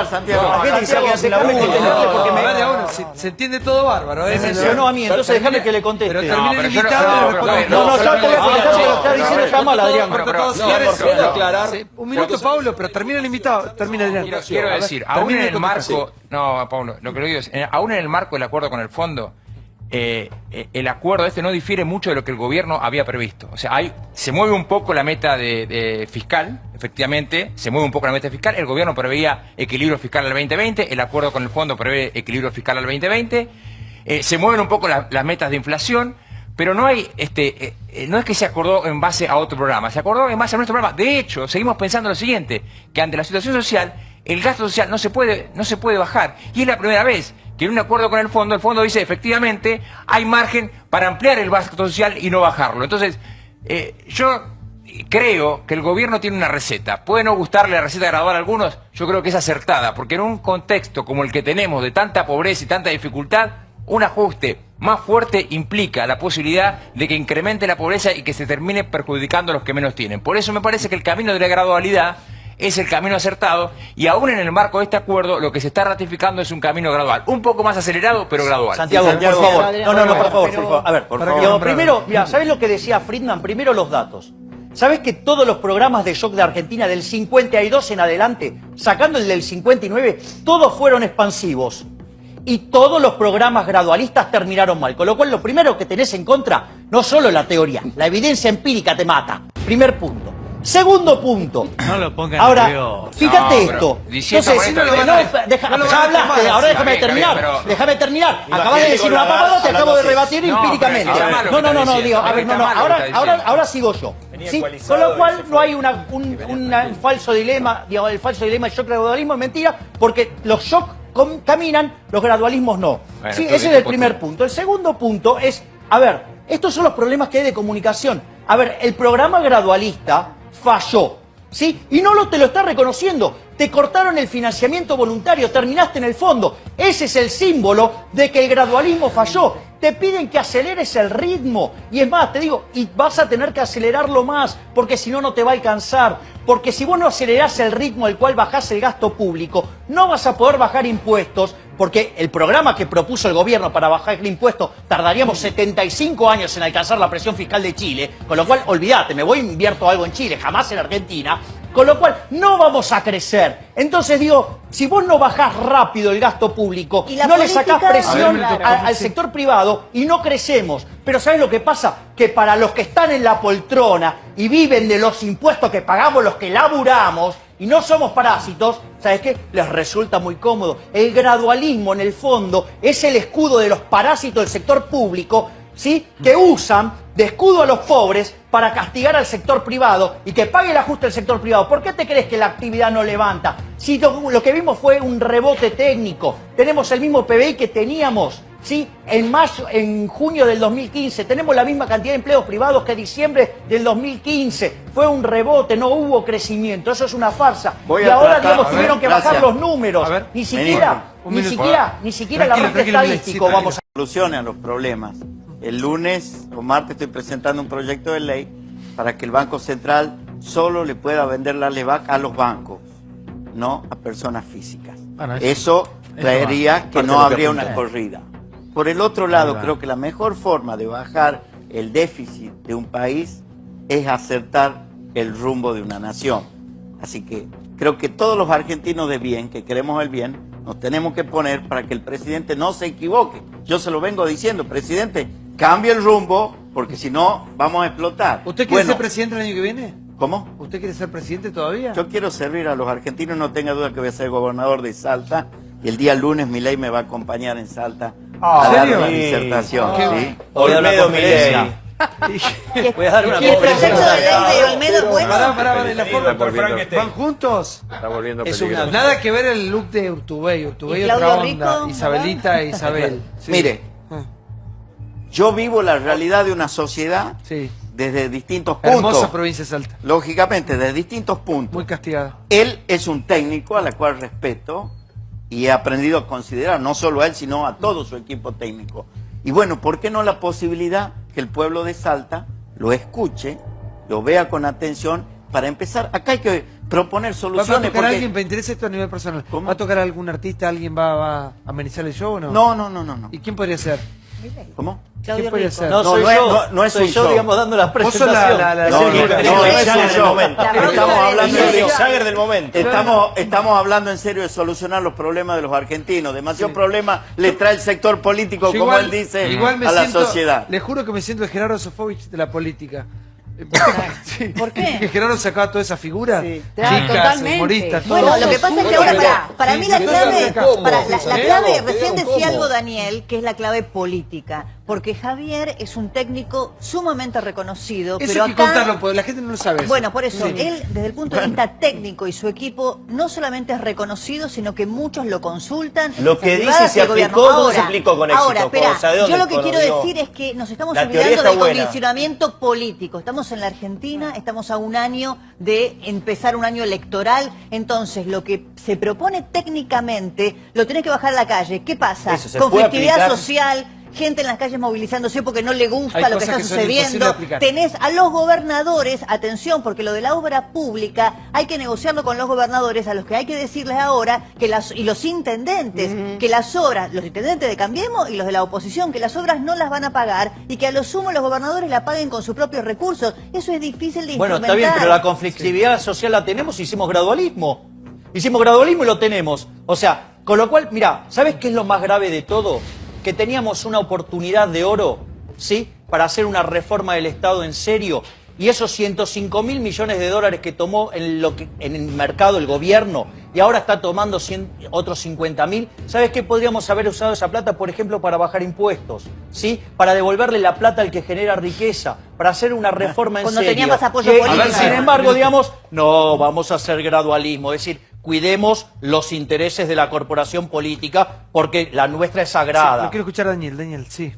Speaker 3: Santiago.
Speaker 8: La gente dice que hace la
Speaker 7: Déjame
Speaker 8: pregunta porque me
Speaker 1: Va de a uno, se entiende todo bárbaro.
Speaker 8: me mencionó a mí, entonces déjame que le conteste.
Speaker 1: Pero termina
Speaker 2: pero
Speaker 1: el
Speaker 2: yo no-
Speaker 1: invitado y
Speaker 2: no,
Speaker 1: responde.
Speaker 2: pero-
Speaker 8: No, yo te voy a contestar porque lo que está diciendo está mal, Adrián.
Speaker 1: Un minuto, Pablo, pero termina el invitado. Termina Adrián.
Speaker 2: Quiero
Speaker 1: A ver,
Speaker 2: decir, aún
Speaker 1: termina
Speaker 2: en
Speaker 1: el
Speaker 2: el marco, no, Pablo, lo que lo digo es, aún en el marco del acuerdo con el fondo, el acuerdo no difiere mucho de lo que el gobierno había previsto. O sea, se mueve un poco la meta de fiscal, efectivamente, se mueve un poco la meta fiscal. El gobierno preveía equilibrio fiscal al 2020, el acuerdo con el fondo prevé equilibrio fiscal al 2020. Se mueven un poco las metas de inflación, pero no hay, no es que se acordó en base a otro programa, se acordó en base a nuestro programa. De hecho, seguimos pensando lo siguiente, que ante la situación social, el gasto social no se puede bajar. Y es la primera vez que en un acuerdo con el fondo dice, efectivamente, hay margen para ampliar el gasto social y no bajarlo. Entonces, yo creo que el gobierno tiene una receta. Puede no gustarle la receta gradual a algunos, yo creo que es acertada, porque en un contexto como el que tenemos de tanta pobreza y tanta dificultad, un ajuste más fuerte implica la posibilidad de que incremente la pobreza y que se termine perjudicando a los que menos tienen. Por eso me parece que el camino de la gradualidad es el camino acertado, y aún en el marco de este acuerdo lo que se está ratificando es un camino gradual, un poco más acelerado, pero gradual.
Speaker 8: Santiago, por favor. No, por favor. A ver,
Speaker 3: Por favor.
Speaker 8: Diego, primero, mira, ¿sabes lo que decía Friedman? Primero los datos. ¿Sabes que todos los programas de shock de Argentina del 52 en adelante, sacando el del 59, todos fueron expansivos? Y todos los programas gradualistas terminaron mal. Con lo cual, lo primero que tenés en contra, no solo la teoría, la evidencia empírica te mata. Primer punto. Segundo punto.
Speaker 5: No lo pongan
Speaker 8: Ahora,
Speaker 5: nervioso.
Speaker 8: fíjate
Speaker 2: No, pero
Speaker 8: esto.
Speaker 2: diciendo
Speaker 8: Entonces,
Speaker 2: con esto,
Speaker 8: ya hablaste, ahora déjame terminar.
Speaker 2: pero-
Speaker 8: Déjame terminar. Acabas de Imagínate decir con una la pavada, te hablando acabo de así. rebatir
Speaker 2: No,
Speaker 8: empíricamente.
Speaker 2: pero está mal lo que
Speaker 8: No,
Speaker 2: está diciendo.
Speaker 8: digo, a ver,
Speaker 2: Está mal lo que está diciendo.
Speaker 8: ahora sigo yo.
Speaker 13: Venía
Speaker 8: ¿Sí?
Speaker 13: ecualizado
Speaker 8: Con lo cual
Speaker 13: y se
Speaker 8: no hay un falso dilema, digamos, el falso dilema del shock gradualismo es mentira, porque los shock caminan, los gradualismos no.
Speaker 2: Bueno,
Speaker 8: Sí,
Speaker 2: pero
Speaker 8: ese es
Speaker 2: este
Speaker 8: el primer punto. El segundo punto es, a ver, estos son los problemas que hay de comunicación. A ver, el programa gradualista falló, ¿sí? Y no te lo está reconociendo. Te cortaron el financiamiento voluntario, terminaste en el fondo. Ese es el símbolo de que el gradualismo falló. Te piden que aceleres el ritmo. Y es más, te digo, y vas a tener que acelerarlo más, porque si no, no te va a alcanzar. Porque si vos no acelerás el ritmo al cual bajás el gasto público, no vas a poder bajar impuestos, porque el programa que propuso el gobierno para bajar el impuesto tardaríamos 75 años en alcanzar la presión fiscal de Chile, con lo cual, olvídate, me voy e invierto algo en Chile, jamás en Argentina, con lo cual no vamos a crecer. Entonces digo, si vos no bajás rápido el gasto público,
Speaker 7: Y la
Speaker 8: no le sacás
Speaker 7: política-
Speaker 8: presión
Speaker 7: A ver,
Speaker 8: al sector privado y no crecemos. Pero ¿sabes lo que pasa? Que para los que están en la poltrona y viven de los impuestos que pagamos los que laburamos y no somos parásitos, ¿sabes qué? Les resulta muy cómodo. El gradualismo, en el fondo, es el escudo de los parásitos del sector público, ¿sí? Que usan de escudo a los pobres para castigar al sector privado y que pague el ajuste del sector privado. ¿Por qué te crees que la actividad no levanta? Si lo que vimos fue un rebote técnico, tenemos el mismo PBI que teníamos, ¿sí? En junio del 2015, tenemos la misma cantidad de empleos privados que diciembre del 2015. Fue un rebote, no hubo crecimiento, eso es una farsa.
Speaker 3: Voy
Speaker 8: Y
Speaker 3: a
Speaker 8: ahora,
Speaker 3: tratar-
Speaker 8: digamos,
Speaker 3: a ver,
Speaker 8: tuvieron que
Speaker 3: gracias.
Speaker 8: bajar los números.
Speaker 1: A ver,
Speaker 8: Ni siquiera la
Speaker 1: Tranquilo,
Speaker 8: parte
Speaker 1: tranquilo,
Speaker 8: estadístico
Speaker 1: sí,
Speaker 8: vamos a...
Speaker 3: Soluciones a los problemas. El lunes o martes estoy presentando un proyecto de ley para que el Banco Central solo le pueda vender la LEVAC a los bancos, no a personas físicas.
Speaker 5: Bueno,
Speaker 3: eso traería que
Speaker 10: Parte
Speaker 3: no
Speaker 10: de lo que
Speaker 3: habría una
Speaker 10: apunta.
Speaker 3: corrida. Por el otro lado,
Speaker 5: va.
Speaker 3: creo que la mejor forma de bajar el déficit de un país es acertar el rumbo de una nación. Así que creo que todos los argentinos de bien, que queremos el bien, nos tenemos que poner para que el presidente no se equivoque. Yo se lo vengo diciendo, presidente, cambie el rumbo, porque si no, vamos a explotar.
Speaker 1: ¿Usted quiere
Speaker 3: Bueno,
Speaker 1: ser presidente el año que viene?
Speaker 3: ¿Cómo?
Speaker 1: ¿Usted quiere ser presidente todavía?
Speaker 3: Yo quiero servir a los argentinos, no tenga duda que voy a ser gobernador de Salta, y el día lunes Milei me va a acompañar en Salta a dar
Speaker 1: ¿serio?
Speaker 3: una disertación. ¿sí?
Speaker 8: Olmedo Milei.
Speaker 4: Voy a dar una
Speaker 7: ¿Y el proyecto
Speaker 4: conferencia
Speaker 7: de ley de Olmedo es bueno?
Speaker 1: Pará, de la forma
Speaker 13: por Frank
Speaker 1: ¿van juntos?
Speaker 13: Está volviendo
Speaker 4: Es
Speaker 13: peligroso.
Speaker 1: Nada que ver el look de Urtubey. Urtubey
Speaker 7: ¿Y
Speaker 1: otra
Speaker 7: Claudio
Speaker 1: onda.
Speaker 7: Rico?
Speaker 1: Isabelita e Isabel. Sí.
Speaker 3: Mire, yo vivo la realidad de una sociedad
Speaker 1: Sí.
Speaker 3: desde distintos puntos.
Speaker 1: Hermosa provincia de Salta.
Speaker 3: Lógicamente, desde distintos puntos.
Speaker 1: Muy castigada.
Speaker 3: Él es un técnico a la cual respeto y he aprendido a considerar, no solo a él, sino a todo su equipo técnico. Y bueno, ¿por qué no la posibilidad que el pueblo de Salta lo escuche, lo vea con atención, para empezar? Acá hay que proponer
Speaker 1: ¿Va a
Speaker 3: soluciones.
Speaker 1: tocar
Speaker 3: porque...
Speaker 1: alguien? ¿Me interesa esto a nivel personal?
Speaker 3: ¿Cómo?
Speaker 1: ¿Va a tocar algún artista? ¿Alguien va a amenizar el show o no?
Speaker 3: No.
Speaker 1: ¿Y quién podría ser?
Speaker 3: ¿Cómo?
Speaker 1: ¿Quién podría ser?
Speaker 4: No, soy yo,
Speaker 3: no es
Speaker 4: soy
Speaker 3: un
Speaker 4: yo,
Speaker 3: show.
Speaker 4: digamos, dando la
Speaker 1: Vos sos
Speaker 4: presentación.
Speaker 3: No es un show.
Speaker 8: momento.
Speaker 3: Estamos hablando en serio.
Speaker 8: Jagger del momento.
Speaker 3: Estamos hablando en serio de solucionar los problemas de los argentinos. Demasiado problema le trae el sector político,
Speaker 1: Yo
Speaker 3: como
Speaker 1: igual-
Speaker 3: él dice,
Speaker 1: igual me
Speaker 3: a la
Speaker 1: siento-
Speaker 3: sociedad.
Speaker 1: Les juro que me siento el Gerardo Sofovich de la política. Sí.
Speaker 7: ¿Por qué?
Speaker 1: Que Gerardo sacaba toda esa figura.
Speaker 6: Claro,
Speaker 1: Chicas,
Speaker 6: totalmente.
Speaker 1: humoristas, todo.
Speaker 7: Bueno, lo que pasa es que ahora, para mí la
Speaker 1: sí,
Speaker 7: clave,
Speaker 1: ¿cómo?
Speaker 7: la
Speaker 1: ¿Eh?
Speaker 7: clave,
Speaker 9: Diego,
Speaker 7: recién
Speaker 9: Diego,
Speaker 7: decía
Speaker 9: ¿cómo?
Speaker 7: algo Daniel, que es la clave política, porque Javier es un técnico sumamente reconocido,
Speaker 1: Eso
Speaker 7: pero
Speaker 1: hay que
Speaker 7: acá,
Speaker 1: contarlo, porque la gente no lo sabe. eso.
Speaker 7: bueno, por eso,
Speaker 1: Sí.
Speaker 7: él desde el punto de vista técnico y su equipo no solamente es reconocido, sino que muchos lo consultan.
Speaker 8: Lo
Speaker 7: en
Speaker 8: que
Speaker 7: privadas
Speaker 8: dice se
Speaker 7: del gobierno.
Speaker 8: aplicó, ¿cómo se
Speaker 7: Ahora,
Speaker 8: aplicó con éxito?
Speaker 7: Ahora, espera,
Speaker 8: O sea, ¿de dónde
Speaker 7: yo lo que quiero
Speaker 8: digo?
Speaker 7: decir es que nos estamos
Speaker 8: La teoría
Speaker 7: olvidando
Speaker 8: está
Speaker 7: del
Speaker 8: buena.
Speaker 7: condicionamiento político. Estamos en la Argentina, estamos a un año de empezar un año electoral, entonces lo que se propone técnicamente lo tenés que bajar a la calle. ¿Qué pasa?
Speaker 8: Eso, ¿se puede
Speaker 7: Conflictividad
Speaker 8: aplicar?
Speaker 7: social, gente en las calles movilizándose porque no le gusta
Speaker 1: Hay
Speaker 7: lo que
Speaker 1: cosas
Speaker 7: está
Speaker 1: que son imposibles de
Speaker 7: sucediendo.
Speaker 1: aplicar.
Speaker 7: Tenés a los gobernadores, atención, porque lo de la obra pública hay que negociarlo con los gobernadores, a los que hay que decirles ahora que y los intendentes, que las obras, los intendentes de Cambiemos y los de la oposición, que las obras no las van a pagar y que a lo sumo los gobernadores la paguen con sus propios recursos. Eso es difícil de
Speaker 4: Bueno,
Speaker 7: instrumentar.
Speaker 4: está bien, pero la conflictividad social la tenemos, hicimos gradualismo. Hicimos gradualismo y lo tenemos. O sea, con lo cual, mira, ¿sabes qué es lo más grave de todo? Que teníamos una oportunidad de oro, ¿sí? Para hacer una reforma del Estado en serio. Y esos 105.000 millones de dólares que tomó en el mercado el gobierno y ahora está tomando otros 50.000, ¿sabes qué? Podríamos haber usado esa plata, por ejemplo, para bajar impuestos, ¿sí? Para devolverle la plata al que genera riqueza, para hacer una reforma en
Speaker 7: Cuando
Speaker 4: serio.
Speaker 7: teníamos apoyo
Speaker 4: Que,
Speaker 7: político.
Speaker 4: sin embargo, digamos, no, vamos a hacer gradualismo, es decir, cuidemos los intereses de la corporación política porque la nuestra es
Speaker 1: Sí,
Speaker 4: sagrada.
Speaker 1: lo quiero escuchar a Daniel, sí.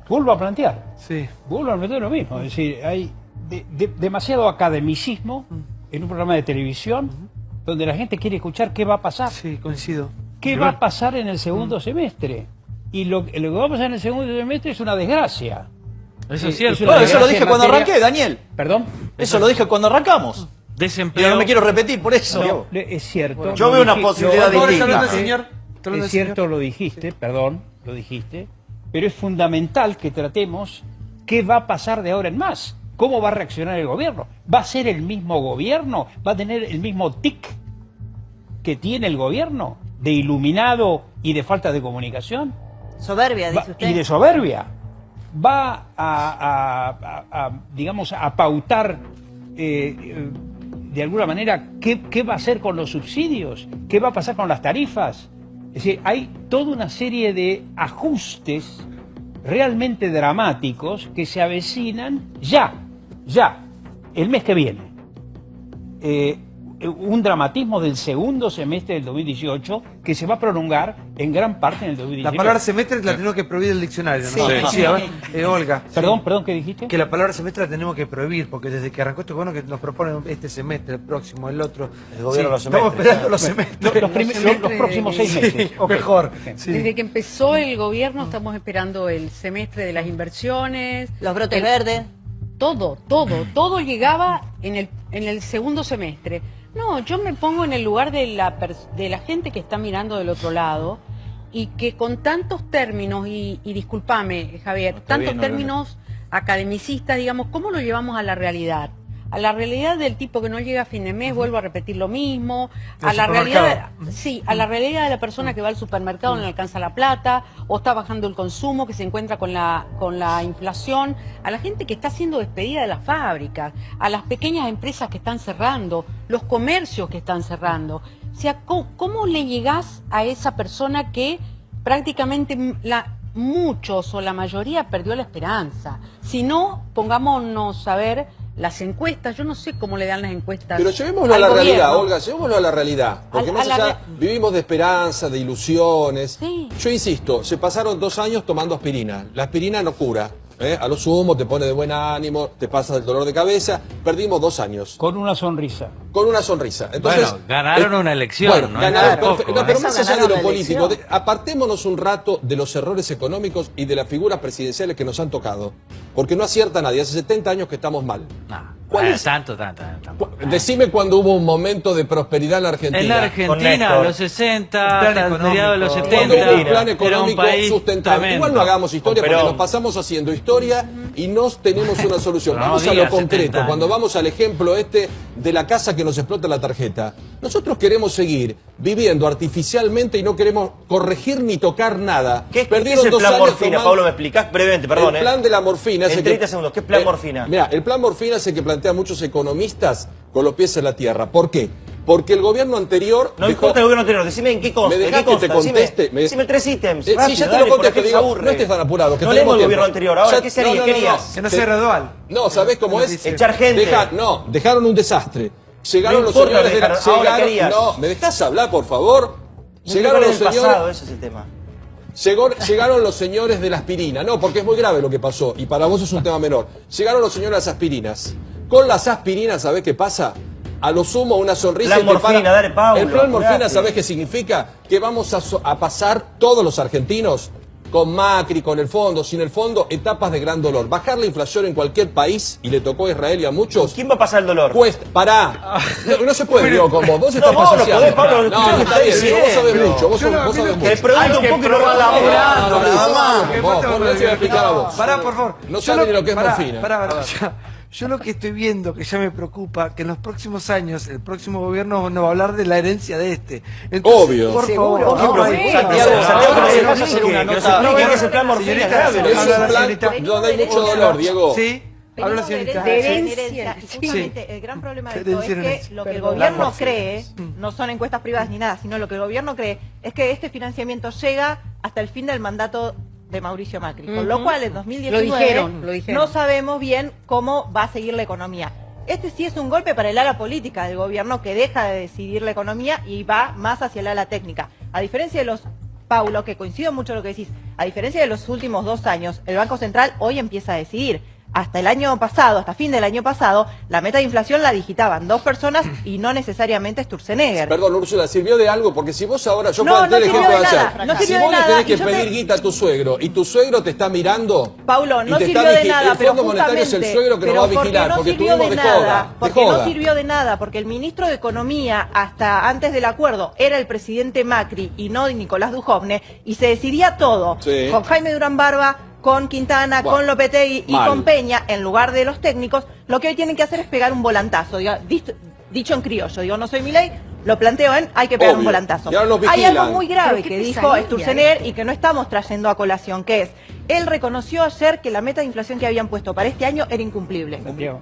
Speaker 11: Vuelvo a plantear.
Speaker 1: Sí.
Speaker 11: Vuelvo a plantear lo mismo. Es decir, hay demasiado academicismo en un programa de televisión donde la gente quiere escuchar qué va a pasar.
Speaker 1: Sí, coincido.
Speaker 11: ¿Qué va a pasar en el segundo semestre? Y lo que va a pasar en el segundo semestre es una desgracia.
Speaker 5: Eso
Speaker 11: Sí,
Speaker 5: es cierto.
Speaker 11: es una
Speaker 4: Bueno, eso lo
Speaker 11: desgracia
Speaker 4: dije
Speaker 11: en
Speaker 4: cuando
Speaker 11: materia-
Speaker 4: arranqué, Daniel.
Speaker 11: ¿Perdón?
Speaker 4: Eso lo dije cuando arrancamos. Y
Speaker 5: Desempleo.
Speaker 4: no me quiero repetir por eso.
Speaker 11: No, es cierto.
Speaker 3: Yo
Speaker 11: lo
Speaker 3: veo una
Speaker 11: dije-
Speaker 3: posibilidad
Speaker 11: lo-
Speaker 3: distinta.
Speaker 1: Está hablando el señor. Está hablando
Speaker 11: Es
Speaker 1: el
Speaker 11: cierto,
Speaker 1: señor.
Speaker 11: lo dijiste, perdón, lo dijiste, pero es fundamental que tratemos qué va a pasar de ahora en más. ¿Cómo va a reaccionar el gobierno? ¿Va a ser el mismo gobierno? ¿Va a tener el mismo tic que tiene el gobierno de iluminado y de falta de comunicación?
Speaker 7: Soberbia,
Speaker 11: Va-
Speaker 7: dice usted.
Speaker 11: y de soberbia. Va digamos, a pautar de alguna manera qué va a hacer con los subsidios, qué va a pasar con las tarifas. Es decir, hay toda una serie de ajustes realmente dramáticos que se avecinan ya, el mes que viene. Un dramatismo del segundo semestre del 2018 que se va a prolongar en gran parte en el 2018.
Speaker 1: La palabra semestre la tenemos que prohibir del diccionario, ¿no?
Speaker 7: Sí.
Speaker 1: a ver, Olga.
Speaker 11: Perdón, ¿qué dijiste?
Speaker 1: Que la palabra semestre la tenemos que prohibir, porque desde que arrancó este gobierno que nos proponen este semestre, el próximo, el otro.
Speaker 8: El gobierno de los
Speaker 1: Estamos
Speaker 8: semestres.
Speaker 1: esperando los semestres.
Speaker 11: Los próximos 6 meses.
Speaker 1: Sí,
Speaker 11: Ok.
Speaker 1: mejor. Sí.
Speaker 6: Desde que empezó el gobierno estamos esperando el semestre de las inversiones.
Speaker 7: Los brotes
Speaker 6: el-
Speaker 7: verdes.
Speaker 6: Todo llegaba en el segundo semestre. No, yo me pongo en el lugar de la gente que está mirando del otro lado y que con tantos términos, y discúlpame, Javier,
Speaker 4: está
Speaker 6: tantos
Speaker 4: bien, no,
Speaker 6: términos academicistas, digamos, ¿cómo lo llevamos a la realidad? A la realidad del tipo que no llega a fin de mes, vuelvo a repetir lo mismo, a
Speaker 1: Del
Speaker 6: la realidad,
Speaker 1: supermercado.
Speaker 6: sí, a la realidad de la persona que va al supermercado, no le alcanza la plata, o está bajando el consumo, que se encuentra con la inflación, a la gente que está siendo despedida de las fábricas, a las pequeñas empresas que están cerrando, los comercios que están cerrando. O sea, ¿cómo le llegás a esa persona que prácticamente muchos o la mayoría perdió la esperanza. Si no, pongámonos a ver las encuestas. Yo no sé cómo le dan las encuestas.
Speaker 9: Pero llevémoslo a
Speaker 6: al
Speaker 9: la
Speaker 6: gobierno.
Speaker 9: realidad, Olga, llevémoslo a la realidad. Porque más allá vivimos de esperanza, de ilusiones.
Speaker 6: Sí.
Speaker 9: Yo insisto, se pasaron 2 años tomando aspirina. La aspirina no cura. A lo sumo te pone de buen ánimo, te pasa el dolor de cabeza. Perdimos 2 años.
Speaker 11: Con una sonrisa.
Speaker 9: Con una sonrisa. Entonces,
Speaker 5: Bueno, ganaron una elección,
Speaker 9: bueno,
Speaker 5: ¿no?
Speaker 9: ganaron,
Speaker 5: Tampoco,
Speaker 9: perfecto. No, pero
Speaker 7: Eso
Speaker 9: más allá de
Speaker 7: ganaron
Speaker 9: lo
Speaker 7: la
Speaker 9: político,
Speaker 7: elección.
Speaker 9: apartémonos un rato de los errores económicos y de las figuras presidenciales que nos han tocado. Porque no acierta nadie. Hace 70 años que estamos mal.
Speaker 5: No,
Speaker 9: ¿Cuál es?
Speaker 5: tanto.
Speaker 9: Decime cuando hubo un momento de prosperidad en la Argentina.
Speaker 5: En la
Speaker 8: Con
Speaker 5: Argentina,
Speaker 8: Néstor.
Speaker 5: los 60,
Speaker 1: Plan
Speaker 5: hasta mediados de los
Speaker 1: económico.
Speaker 5: 70,
Speaker 9: Cuando hubo un plan
Speaker 5: era un
Speaker 9: económico
Speaker 5: país
Speaker 9: sustentable.
Speaker 5: tremendo.
Speaker 9: Igual no hagamos historia
Speaker 8: Con
Speaker 9: porque
Speaker 8: Perón.
Speaker 9: nos pasamos haciendo historia y no tenemos una solución.
Speaker 5: No
Speaker 9: Vamos a
Speaker 5: digas
Speaker 9: lo concreto.
Speaker 5: 70 años.
Speaker 9: Cuando vamos al ejemplo de la casa que nos explota la tarjeta. Nosotros queremos seguir viviendo artificialmente y no queremos corregir ni tocar nada.
Speaker 8: ¿Qué es
Speaker 9: Perdieron
Speaker 8: el
Speaker 9: 2
Speaker 8: plan
Speaker 9: años
Speaker 8: morfina,
Speaker 9: tomando-
Speaker 8: Pablo? ¿Me explicás brevemente? Perdón,
Speaker 9: El plan de la morfina es
Speaker 8: En
Speaker 9: el que-
Speaker 8: 30 segundos, ¿qué es plan morfina?
Speaker 9: Mira, el plan morfina es el que plantean muchos economistas con los pies en la tierra. ¿Por qué? Porque el gobierno anterior
Speaker 8: No
Speaker 9: dejó-
Speaker 8: importa el gobierno anterior, decime en qué consta.
Speaker 9: ¿Me
Speaker 8: ¿en
Speaker 9: dejás
Speaker 8: qué consta?
Speaker 9: que te conteste?
Speaker 8: Decime 3 ítems.
Speaker 9: Sí,
Speaker 8: rápido,
Speaker 9: ya te
Speaker 8: dale,
Speaker 9: lo
Speaker 8: por
Speaker 9: contesto,
Speaker 8: aquí se
Speaker 9: digo,
Speaker 8: aburre.
Speaker 9: no estés tan apurado. Que
Speaker 8: No
Speaker 9: tenemos
Speaker 8: leemos el
Speaker 9: tiempo.
Speaker 8: gobierno anterior. Ahora,
Speaker 9: Ya-
Speaker 8: ¿qué sería? ¿Qué harías?
Speaker 1: Que no sea gradual.
Speaker 9: No, ¿sabés cómo es?
Speaker 8: Echar gente.
Speaker 9: Dejaron un desastre. Llegaron
Speaker 8: No
Speaker 9: los
Speaker 8: importa,
Speaker 9: señores de la...
Speaker 8: dejaron. Ahora, ¿qué harías?
Speaker 9: No, ¿me dejás hablar, por favor? Llegaron
Speaker 8: Llegaron
Speaker 9: los
Speaker 8: el
Speaker 9: señores...
Speaker 8: pasado, ese es el tema.
Speaker 9: Llegaron los señores de la aspirina. No, porque es muy grave lo que pasó. Y para vos es un tema menor. Llegaron los señores de las aspirinas. Con las aspirinas, ¿sabés qué pasa? A lo sumo una sonrisa
Speaker 8: Plan
Speaker 9: y te
Speaker 8: morfina,
Speaker 9: para-
Speaker 8: dale, Paulo,
Speaker 9: El plan morfina,
Speaker 8: apurate.
Speaker 9: ¿sabés qué significa? Que vamos a pasar todos los argentinos con Macri, con el fondo, sin el fondo, etapas de gran dolor. Bajar la inflación en cualquier país, y le tocó a Israel y a muchos,
Speaker 8: ¿Quién va a pasar el dolor?
Speaker 9: cuesta. Pará. No se puede, Diego, con vos. Vos estás
Speaker 8: Pablo,
Speaker 9: pasajeando.
Speaker 8: podés, Pablo, lo
Speaker 9: No,
Speaker 8: escuché
Speaker 9: está bien,
Speaker 8: usted
Speaker 9: Diego, vos sabés
Speaker 8: diciendo.
Speaker 9: mucho. Vos
Speaker 1: Yo no,
Speaker 9: sabés
Speaker 1: a mí
Speaker 9: mucho.
Speaker 8: Te pregunto un poco y no vas a hablar.
Speaker 9: Vos explicar a vos.
Speaker 1: Pará, por favor.
Speaker 9: No
Speaker 1: Yo
Speaker 9: sabe ni lo que es morfina.
Speaker 1: Pará. Yo lo que estoy viendo, que ya me preocupa, que en los próximos años, el próximo gobierno no va a hablar de la herencia de este. Entonces,
Speaker 9: Obvio.
Speaker 1: Por
Speaker 7: Seguro.
Speaker 1: favor.
Speaker 7: No,
Speaker 8: Santiago, que nos dejas hacer una
Speaker 12: no
Speaker 8: nota.
Speaker 12: se-
Speaker 8: ¿Qué es el plan morfina?
Speaker 1: Señorita,
Speaker 8: Grave,
Speaker 9: Es
Speaker 1: habla
Speaker 9: un
Speaker 1: la
Speaker 9: plan
Speaker 1: señorita.
Speaker 9: donde hay mucho dolor, Diego.
Speaker 1: Sí. Habla la
Speaker 7: Venimos de
Speaker 1: señorita.
Speaker 7: herencia.
Speaker 6: Sí.
Speaker 7: Justamente el gran problema de esto
Speaker 1: Herencia,
Speaker 7: es
Speaker 1: herencia.
Speaker 7: que lo que el
Speaker 12: Perdón.
Speaker 7: gobierno cree, no son encuestas privadas ni nada, sino lo que el gobierno cree es que este financiamiento llega hasta el fin del mandato de Mauricio Macri. Con lo
Speaker 6: Ujú.
Speaker 7: cual, en 2019
Speaker 6: Lo dijeron.
Speaker 7: no sabemos bien cómo va a seguir la economía. Este sí es un golpe para el ala política del gobierno que deja de decidir la economía y va más hacia el ala técnica. A diferencia de los, Paulo, que coincido mucho en lo que decís, a diferencia de los últimos 2 años, el Banco Central hoy empieza a decidir. Hasta el año pasado, hasta fin del año pasado, la meta de inflación la digitaban 2 personas y no necesariamente Sturzenegger.
Speaker 9: Perdón, Úrsula, ¿sirvió de algo? Porque si vos ahora, yo
Speaker 7: No,
Speaker 9: planteé el
Speaker 7: no sirvió
Speaker 9: ejemplo de
Speaker 7: de nada,
Speaker 9: ayer.
Speaker 7: no
Speaker 9: Si
Speaker 7: sirvió de
Speaker 9: vos le
Speaker 7: nada,
Speaker 9: tenés
Speaker 7: y
Speaker 9: que
Speaker 7: yo
Speaker 9: pedir
Speaker 7: te-
Speaker 9: guita a tu suegro y tu suegro te está mirando.
Speaker 7: Paulo,
Speaker 9: y
Speaker 7: no
Speaker 9: te
Speaker 7: sirvió
Speaker 9: está
Speaker 7: de
Speaker 9: vigi-
Speaker 7: nada,
Speaker 9: el
Speaker 7: pero
Speaker 9: Fondo Monetario es el
Speaker 7: justamente,
Speaker 9: suegro que nos
Speaker 7: pero
Speaker 9: va a
Speaker 7: porque
Speaker 9: vigilar,
Speaker 7: no
Speaker 9: porque
Speaker 7: sirvió
Speaker 9: estuvimos de
Speaker 7: nada,
Speaker 9: joda. De
Speaker 7: porque no
Speaker 9: joda.
Speaker 7: sirvió de nada, porque el ministro de Economía, hasta antes del acuerdo, era el presidente Macri y no Nicolás Dujovne, y se decidía todo,
Speaker 9: Sí.
Speaker 7: con Jaime Durán Barba, con Quintana,
Speaker 9: Bueno,
Speaker 7: con Lopetegui y
Speaker 9: mal.
Speaker 7: con Peña, en lugar de los técnicos. Lo que hoy tienen que hacer es pegar un volantazo, dicho en criollo, digo, no soy Milei, lo planteo en hay que pegar un
Speaker 9: Obvio.
Speaker 7: volantazo.
Speaker 9: Y ahora nos
Speaker 7: Hay
Speaker 9: vigilan.
Speaker 7: algo muy grave
Speaker 6: Pero qué
Speaker 7: que dijo
Speaker 6: pesadilla,
Speaker 7: Sturzenegger y que no estamos trayendo a colación, que es, él reconoció ayer que la meta de inflación que habían puesto para este año era incumplible.
Speaker 12: Cumplió.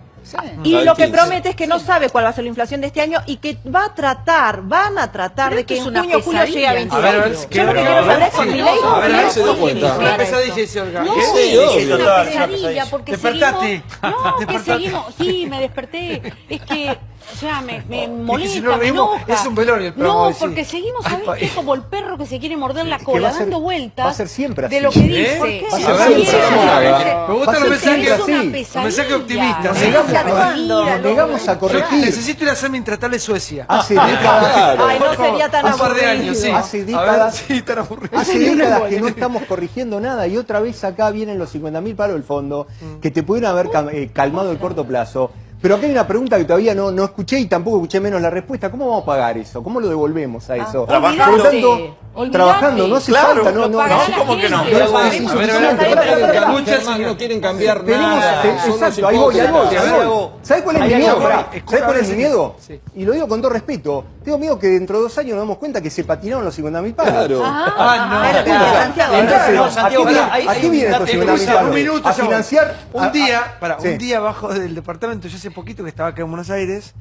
Speaker 7: Y
Speaker 9: La del
Speaker 7: lo que
Speaker 9: 15.
Speaker 7: promete es que no sabe cuál va a ser la inflación de este año y que van a tratar
Speaker 6: Pero
Speaker 7: de
Speaker 6: esto
Speaker 7: que
Speaker 6: es
Speaker 7: en
Speaker 6: una
Speaker 7: junio, julio llegue a
Speaker 6: pesadilla.
Speaker 7: 22.
Speaker 1: A ver,
Speaker 7: Yo lo que quiero saber es con
Speaker 1: sí,
Speaker 7: Milei
Speaker 1: a ver, a ver,
Speaker 9: se dio cuenta.
Speaker 1: ¿Qué pesadilla dice Olga?
Speaker 6: No,
Speaker 1: ¿Qué?
Speaker 9: Sí,
Speaker 6: es
Speaker 9: obvio.
Speaker 6: una
Speaker 8: Total,
Speaker 6: pesadilla porque
Speaker 1: Despertate.
Speaker 6: seguimos. No, que
Speaker 1: Despertate.
Speaker 6: seguimos. Sí, me desperté. Es que, o sea, me molesta,
Speaker 1: si no
Speaker 6: me
Speaker 1: reímos,
Speaker 6: enoja.
Speaker 1: es un velorio el programa
Speaker 6: No,
Speaker 1: hoy, sí.
Speaker 6: porque seguimos,
Speaker 1: Ay,
Speaker 6: ¿sabés
Speaker 1: pa-
Speaker 6: qué? Como el perro que se quiere morder la
Speaker 10: que
Speaker 6: cola,
Speaker 10: va a ser-
Speaker 6: dando vueltas.
Speaker 10: va a ser siempre
Speaker 6: de
Speaker 10: así.
Speaker 6: lo que
Speaker 1: ¿Eh?
Speaker 6: dice.
Speaker 1: ¿Por qué?
Speaker 10: Va a
Speaker 1: A
Speaker 10: ser
Speaker 1: ver,
Speaker 10: siempre
Speaker 9: Úrsula,
Speaker 10: así.
Speaker 1: me gustan
Speaker 10: Va a
Speaker 1: los
Speaker 10: ser
Speaker 1: mensajes
Speaker 10: siempre
Speaker 6: Es una
Speaker 10: así.
Speaker 6: pesadilla.
Speaker 1: mensajes optimistas.
Speaker 10: Nos
Speaker 1: Sí.
Speaker 10: negamos a-
Speaker 6: Mira,
Speaker 10: nos negamos a
Speaker 1: Yo
Speaker 10: corregir.
Speaker 1: necesito ir a hacer mi intratable Suecia.
Speaker 10: Hace décadas,
Speaker 9: Claro.
Speaker 7: Ay, no
Speaker 1: Por favor,
Speaker 7: sería tan
Speaker 1: hace un par de
Speaker 7: aburrido.
Speaker 1: años, sí.
Speaker 10: Hace
Speaker 1: A ver,
Speaker 10: décadas-
Speaker 1: sí, tan aburrido.
Speaker 10: hace décadas que no estamos corrigiendo nada y otra vez acá vienen los 50.000 paros del fondo que te pudieron haber calmado el corto plazo. Pero acá hay una pregunta que todavía no escuché y tampoco escuché menos la respuesta. ¿Cómo vamos a pagar eso? ¿Cómo lo devolvemos a eso?
Speaker 8: Trabajando.
Speaker 10: Por lo tanto,
Speaker 6: Olvidate.
Speaker 10: trabajando, no hace
Speaker 8: Claro,
Speaker 10: falta.
Speaker 6: lo pagará la
Speaker 8: ¿cómo que no?
Speaker 6: gente.
Speaker 10: Pero es
Speaker 9: A ver,
Speaker 10: insuficiente.
Speaker 9: Germán, no quieren cambiar
Speaker 10: Tenemos,
Speaker 9: nada. son unos
Speaker 10: exacto, ahí voy.
Speaker 9: hipócritas.
Speaker 10: ¿Sabes cuál es mi
Speaker 1: Ahí
Speaker 10: miedo?
Speaker 1: voy.
Speaker 10: Pará, ¿sabes cuál es mi
Speaker 1: Sí.
Speaker 10: miedo?
Speaker 1: Sí.
Speaker 10: Y lo digo con todo respeto. Tengo miedo que dentro de 2 años nos demos cuenta que se patinaron los 50.000 paros.
Speaker 9: Claro.
Speaker 1: Ah,
Speaker 7: Pero que
Speaker 1: no.
Speaker 7: Santiago,
Speaker 10: Entonces,
Speaker 8: no,
Speaker 10: ¿a
Speaker 8: Santiago,
Speaker 10: qué viene-
Speaker 8: pará, hay
Speaker 10: a qué vienen estos
Speaker 8: un
Speaker 10: 50.000
Speaker 8: dato,
Speaker 10: paros?
Speaker 1: Un minuto,
Speaker 10: A
Speaker 1: ya voy.
Speaker 10: financiar
Speaker 1: un día
Speaker 10: sí.
Speaker 1: abajo del departamento, yo hace poquito que estaba acá en Buenos Aires,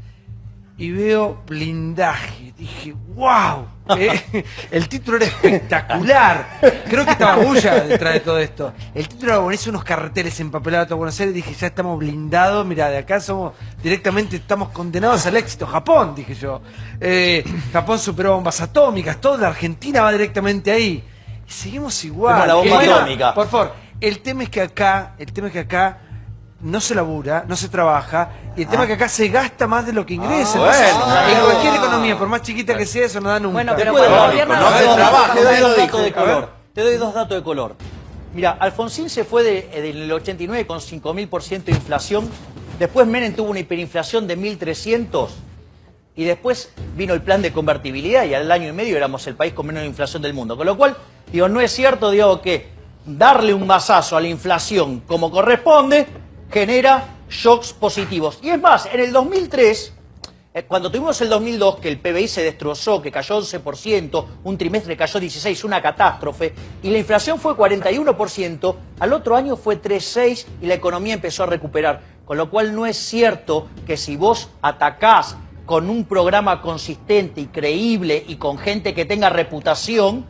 Speaker 1: y veo blindaje. Dije, wow, el título era espectacular. Creo que estaba Bulla detrás de todo esto. El título era buenísimo, unos carreteles empapelados a todo Buenos Aires. Dije, ya estamos blindados, mira, de acá somos directamente, estamos condenados al éxito. Japón, dije yo. Japón superó bombas atómicas, toda la Argentina va directamente ahí. Y seguimos igual.
Speaker 4: Como la bomba atómica.
Speaker 1: Por favor, el tema es que acá no se labura, no se trabaja, y el tema es que acá se gasta más de lo que ingresa. Entonces, en cualquier economía, por más chiquita que sea, eso no da nunca.
Speaker 7: Bueno, pero
Speaker 4: Después,
Speaker 7: para el gobierno no se trabaja.
Speaker 4: te doy dos datos de color. Te doy dos datos de color. Mira, Alfonsín se fue del 89 con 5.000% de inflación. Después Menem tuvo una hiperinflación de 1.300. Y después vino el plan de convertibilidad y al año y medio éramos el país con menos inflación del mundo. Con lo cual, digo, no es cierto, digo, que darle un mazazo a la inflación como corresponde genera shocks positivos. Y es más, en el 2003, cuando tuvimos el 2002, que el PBI se destrozó, que cayó 11%, un trimestre cayó 16%, una catástrofe, y la inflación fue 41%, al otro año fue 3,6% y la economía empezó a recuperar. Con lo cual no es cierto que si vos atacás con un programa consistente y creíble y con gente que tenga reputación,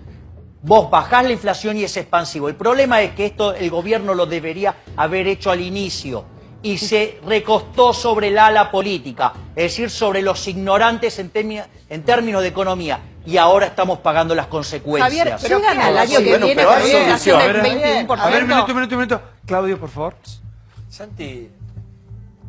Speaker 4: vos bajás la inflación y es expansivo. El problema es que esto el gobierno lo debería haber hecho al inicio y se recostó sobre el ala política, es decir, sobre los ignorantes en términos de economía. Y ahora estamos pagando las consecuencias.
Speaker 12: Javier, llegan al año que viene con una inflación del 21%.
Speaker 1: A ver, un minuto. Claudio, por favor.
Speaker 14: Santi,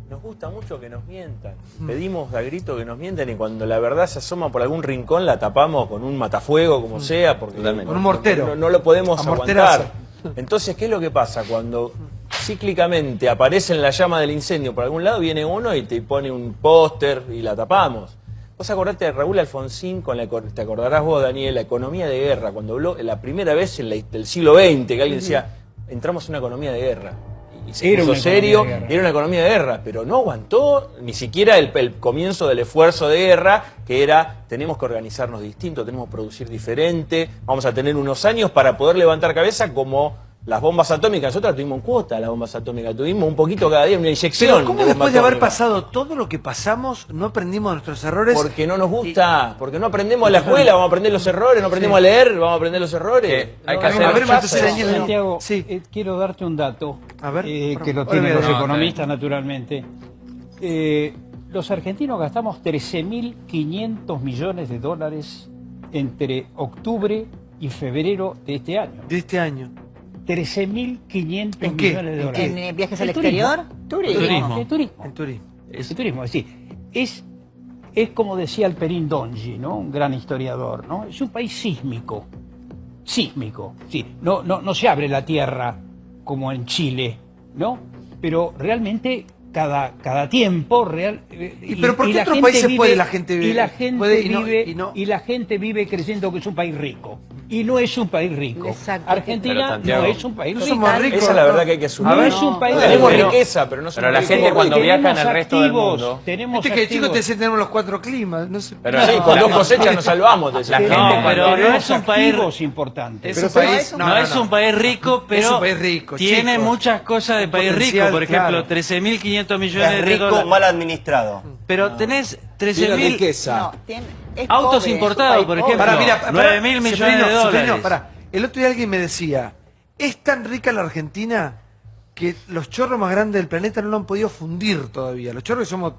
Speaker 14: nos gusta mucho que nos mientan. Pedimos a grito que nos mientan y cuando la verdad se asoma por algún rincón la tapamos con un matafuego, como sea, porque
Speaker 1: con un mortero.
Speaker 14: No lo podemos
Speaker 1: Amorterazo.
Speaker 14: aguantar. Entonces, ¿qué es lo que pasa? Cuando cíclicamente aparece en la llama del incendio por algún lado, viene uno y te pone un póster y la tapamos. Vos acordate de Raúl Alfonsín, te acordarás vos, Daniel, la economía de guerra, cuando habló la primera vez del siglo XX, que alguien decía, entramos en una economía de guerra. Y se puso serio, era una economía de guerra, pero no aguantó ni siquiera el comienzo del esfuerzo de guerra, que era, tenemos que organizarnos distinto, tenemos que producir diferente, vamos a tener unos años para poder levantar cabeza como las bombas atómicas. Nosotros tuvimos cuota las bombas atómicas, tuvimos un poquito cada día, una inyección.
Speaker 1: Pero ¿cómo después de haber pasado todo lo que pasamos, no aprendimos nuestros errores?
Speaker 14: Porque no nos gusta, porque no aprendemos a la escuela, vamos a aprender los errores, no aprendemos a leer, vamos a aprender los errores.
Speaker 2: Hay que hacer.
Speaker 1: A ver,
Speaker 11: Santiago,
Speaker 1: sí.
Speaker 11: Quiero darte un dato,
Speaker 1: A ver,
Speaker 11: que lo tienen los economistas naturalmente. Los argentinos gastamos 13.500 millones de dólares entre octubre y febrero de este año.
Speaker 1: De este año.
Speaker 11: 13.500
Speaker 1: ¿En qué?
Speaker 11: millones de dólares.
Speaker 7: ¿En viajes al
Speaker 11: El turismo.
Speaker 7: exterior?
Speaker 11: Turismo.
Speaker 1: En turismo.
Speaker 11: El turismo, es decir, es como decía Alperín Dongi, ¿no? Un gran historiador, ¿no? Es un país sísmico. Sísmico, sí. No se abre la tierra como en Chile, ¿no? Pero realmente cada tiempo real.
Speaker 1: ¿Pero por qué otros países puede la gente vivir?
Speaker 11: Y la gente
Speaker 1: puede
Speaker 11: y la gente vive creyendo que es un país rico. Y no es un país rico.
Speaker 6: Exacto.
Speaker 11: Argentina no es un país rico.
Speaker 1: somos ricos.
Speaker 14: Esa es la verdad que hay que asumir.
Speaker 11: No es un país
Speaker 14: Tenemos
Speaker 11: rico.
Speaker 14: riqueza, pero no somos
Speaker 2: Pero la
Speaker 14: ricos.
Speaker 2: gente cuando viaja en el
Speaker 11: Tenemos
Speaker 2: resto del
Speaker 11: activos,
Speaker 2: mundo.
Speaker 11: tenemos
Speaker 1: Viste que el chico
Speaker 11: activos.
Speaker 1: te dice tenemos los 4 climas. No sé.
Speaker 2: Pero
Speaker 14: Sí, con 2 cosechas nos salvamos. te decía.
Speaker 2: La gente
Speaker 5: No,
Speaker 2: cuando-
Speaker 5: pero no
Speaker 11: Tenemos
Speaker 5: es un país,
Speaker 11: activos importantes.
Speaker 1: Es un país,
Speaker 5: no es un país rico, pero
Speaker 1: Es un país rico,
Speaker 5: tiene
Speaker 1: chicos.
Speaker 5: muchas cosas de
Speaker 1: Un
Speaker 5: país rico.
Speaker 1: potencial,
Speaker 5: Por ejemplo,
Speaker 1: claro.
Speaker 5: 13.500 millones
Speaker 8: Es
Speaker 5: de
Speaker 8: rico,
Speaker 5: dólares.
Speaker 8: mal administrado.
Speaker 5: Pero tenés
Speaker 9: Tiene
Speaker 5: 13.000
Speaker 9: riqueza.
Speaker 12: Es
Speaker 5: autos
Speaker 12: pobre,
Speaker 5: importados,
Speaker 12: es un
Speaker 5: por
Speaker 12: país
Speaker 5: ejemplo.
Speaker 12: pobre.
Speaker 1: Pará,
Speaker 5: 9.000 millones de dólares.
Speaker 1: Pará. El otro día alguien me decía, es tan rica la Argentina que los chorros más grandes del planeta no lo han podido fundir todavía. Los chorros que somos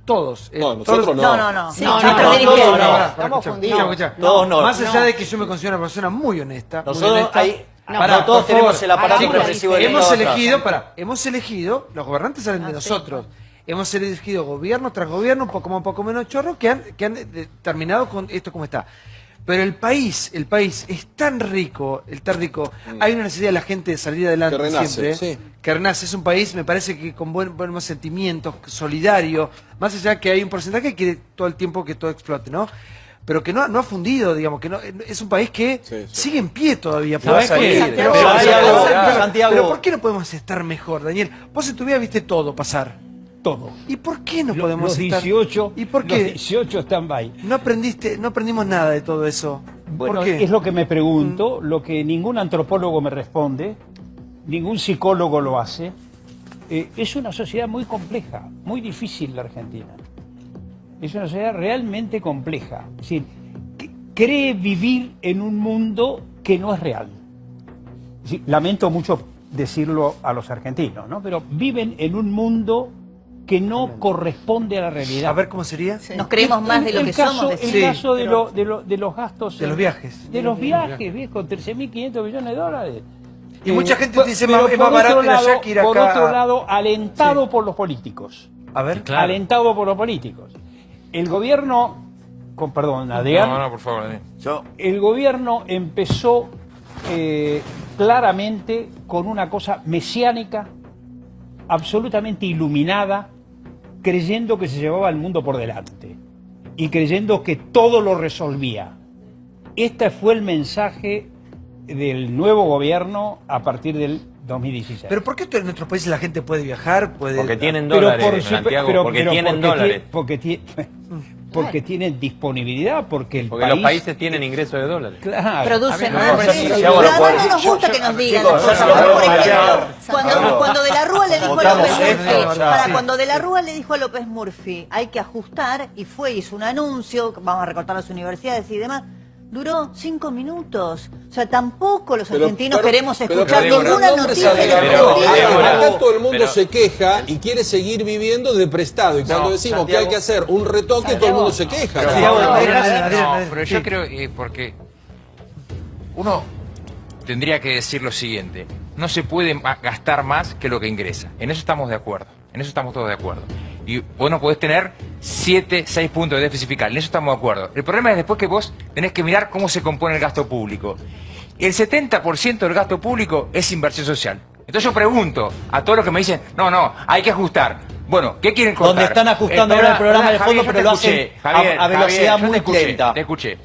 Speaker 1: todos.
Speaker 9: No, nosotros
Speaker 1: todos-
Speaker 9: no.
Speaker 7: No.
Speaker 12: Sí,
Speaker 7: No,
Speaker 12: no,
Speaker 7: no,
Speaker 12: no,
Speaker 7: no,
Speaker 12: no,
Speaker 7: no.
Speaker 1: Pará,
Speaker 12: estamos
Speaker 1: escuchá,
Speaker 12: fundidos.
Speaker 1: escuchá.
Speaker 4: Todos no.
Speaker 1: Más allá de que yo me considero una persona muy honesta.
Speaker 4: Nosotros
Speaker 1: muy honesta,
Speaker 4: ahí,
Speaker 1: pará,
Speaker 4: no todos
Speaker 1: por
Speaker 4: tenemos
Speaker 1: favor.
Speaker 4: el aparato
Speaker 1: Chicos,
Speaker 4: represivo del
Speaker 1: hemos
Speaker 4: Estado atrás.
Speaker 1: hemos elegido, los gobernantes salen de nosotros. Hemos elegido gobierno tras gobierno, un poco menos chorro, que han terminado con esto como está. Pero el país es tan rico, hay una necesidad de la gente de salir adelante
Speaker 9: Que renace,
Speaker 1: siempre.
Speaker 9: sí.
Speaker 1: Que renace, es un país, me parece que con buenos sentimientos, solidario, más allá que hay un porcentaje que quiere todo el tiempo que todo explote, ¿no? Pero que no ha fundido, digamos, que no es un país que sigue en pie todavía.
Speaker 14: Se va a salir.
Speaker 1: Pero,
Speaker 4: Santiago.
Speaker 1: pero ¿por qué no podemos estar mejor, Daniel? Vos en tu vida viste todo pasar.
Speaker 11: Todo.
Speaker 1: ¿Y por qué no
Speaker 11: Los
Speaker 1: podemos estar?
Speaker 11: 18,
Speaker 1: ¿Y por
Speaker 11: los
Speaker 1: qué?
Speaker 11: 18 stand-by.
Speaker 1: No aprendimos nada de todo eso.
Speaker 11: Bueno,
Speaker 1: ¿Por qué?
Speaker 11: es lo que me pregunto, lo que ningún antropólogo me responde, ningún psicólogo lo hace. Es una sociedad muy compleja, muy difícil la Argentina. Es una sociedad realmente compleja. Es decir, cree vivir en un mundo que no es real. Es decir, lamento mucho decirlo a los argentinos, ¿no? Pero viven en un mundo que no corresponde a la realidad.
Speaker 1: A ver cómo sería.
Speaker 7: Nos creemos más de lo que somos.
Speaker 11: El caso de los gastos.
Speaker 1: De los viajes.
Speaker 11: De los viajes, viejo, 13.500 millones de dólares.
Speaker 1: Y mucha gente dice
Speaker 11: pero
Speaker 1: es más barato ir allá que ir acá.
Speaker 11: Por otro lado, alentado por los políticos.
Speaker 1: A ver.
Speaker 5: Claro.
Speaker 11: Alentado por los políticos. El gobierno, perdón, Adrián.
Speaker 2: No, por favor, Adrián.
Speaker 11: El gobierno empezó claramente con una cosa mesiánica, absolutamente iluminada, creyendo que se llevaba el mundo por delante y creyendo que todo lo resolvía. Este fue el mensaje del nuevo gobierno a partir del 2016.
Speaker 1: Pero ¿por qué en nuestros países la gente puede viajar?
Speaker 13: Porque tienen dólares, Santiago, porque tienen dólares.
Speaker 11: Porque tienen disponibilidad, porque
Speaker 13: los países tienen ingresos de dólares.
Speaker 11: Claro.
Speaker 7: Producen
Speaker 11: A
Speaker 7: más.
Speaker 11: ver,
Speaker 7: No nos gusta que nos digan. Por ejemplo, cuando De la Rúa le dijo a López Murphy, cuando De la Rúa le dijo a López Murphy, hay que ajustar, y hizo un anuncio, vamos a recortar las universidades y demás. Duró 5 minutos. O sea, tampoco los argentinos queremos escuchar ninguna noticia.
Speaker 9: Acá todo el mundo se queja y quiere seguir viviendo de prestado. Y cuando decimos que hay que hacer un retoque, todo el mundo se queja.
Speaker 2: Pero yo creo porque uno tendría que decir lo siguiente: no se puede gastar más que lo que ingresa. En eso estamos de acuerdo. En eso estamos todos de acuerdo. Y vos no podés tener 7, 6 puntos de déficit fiscal. En eso estamos de acuerdo. El problema es después que vos tenés que mirar cómo se compone el gasto público. El 70% del gasto público es inversión social. Entonces yo pregunto a todos los que me dicen, no, hay que ajustar. Bueno, ¿qué quieren cortar?
Speaker 4: Donde están ajustando ahora el programa de fondo, pero lo hacen a velocidad muy lenta.
Speaker 2: Te escuché.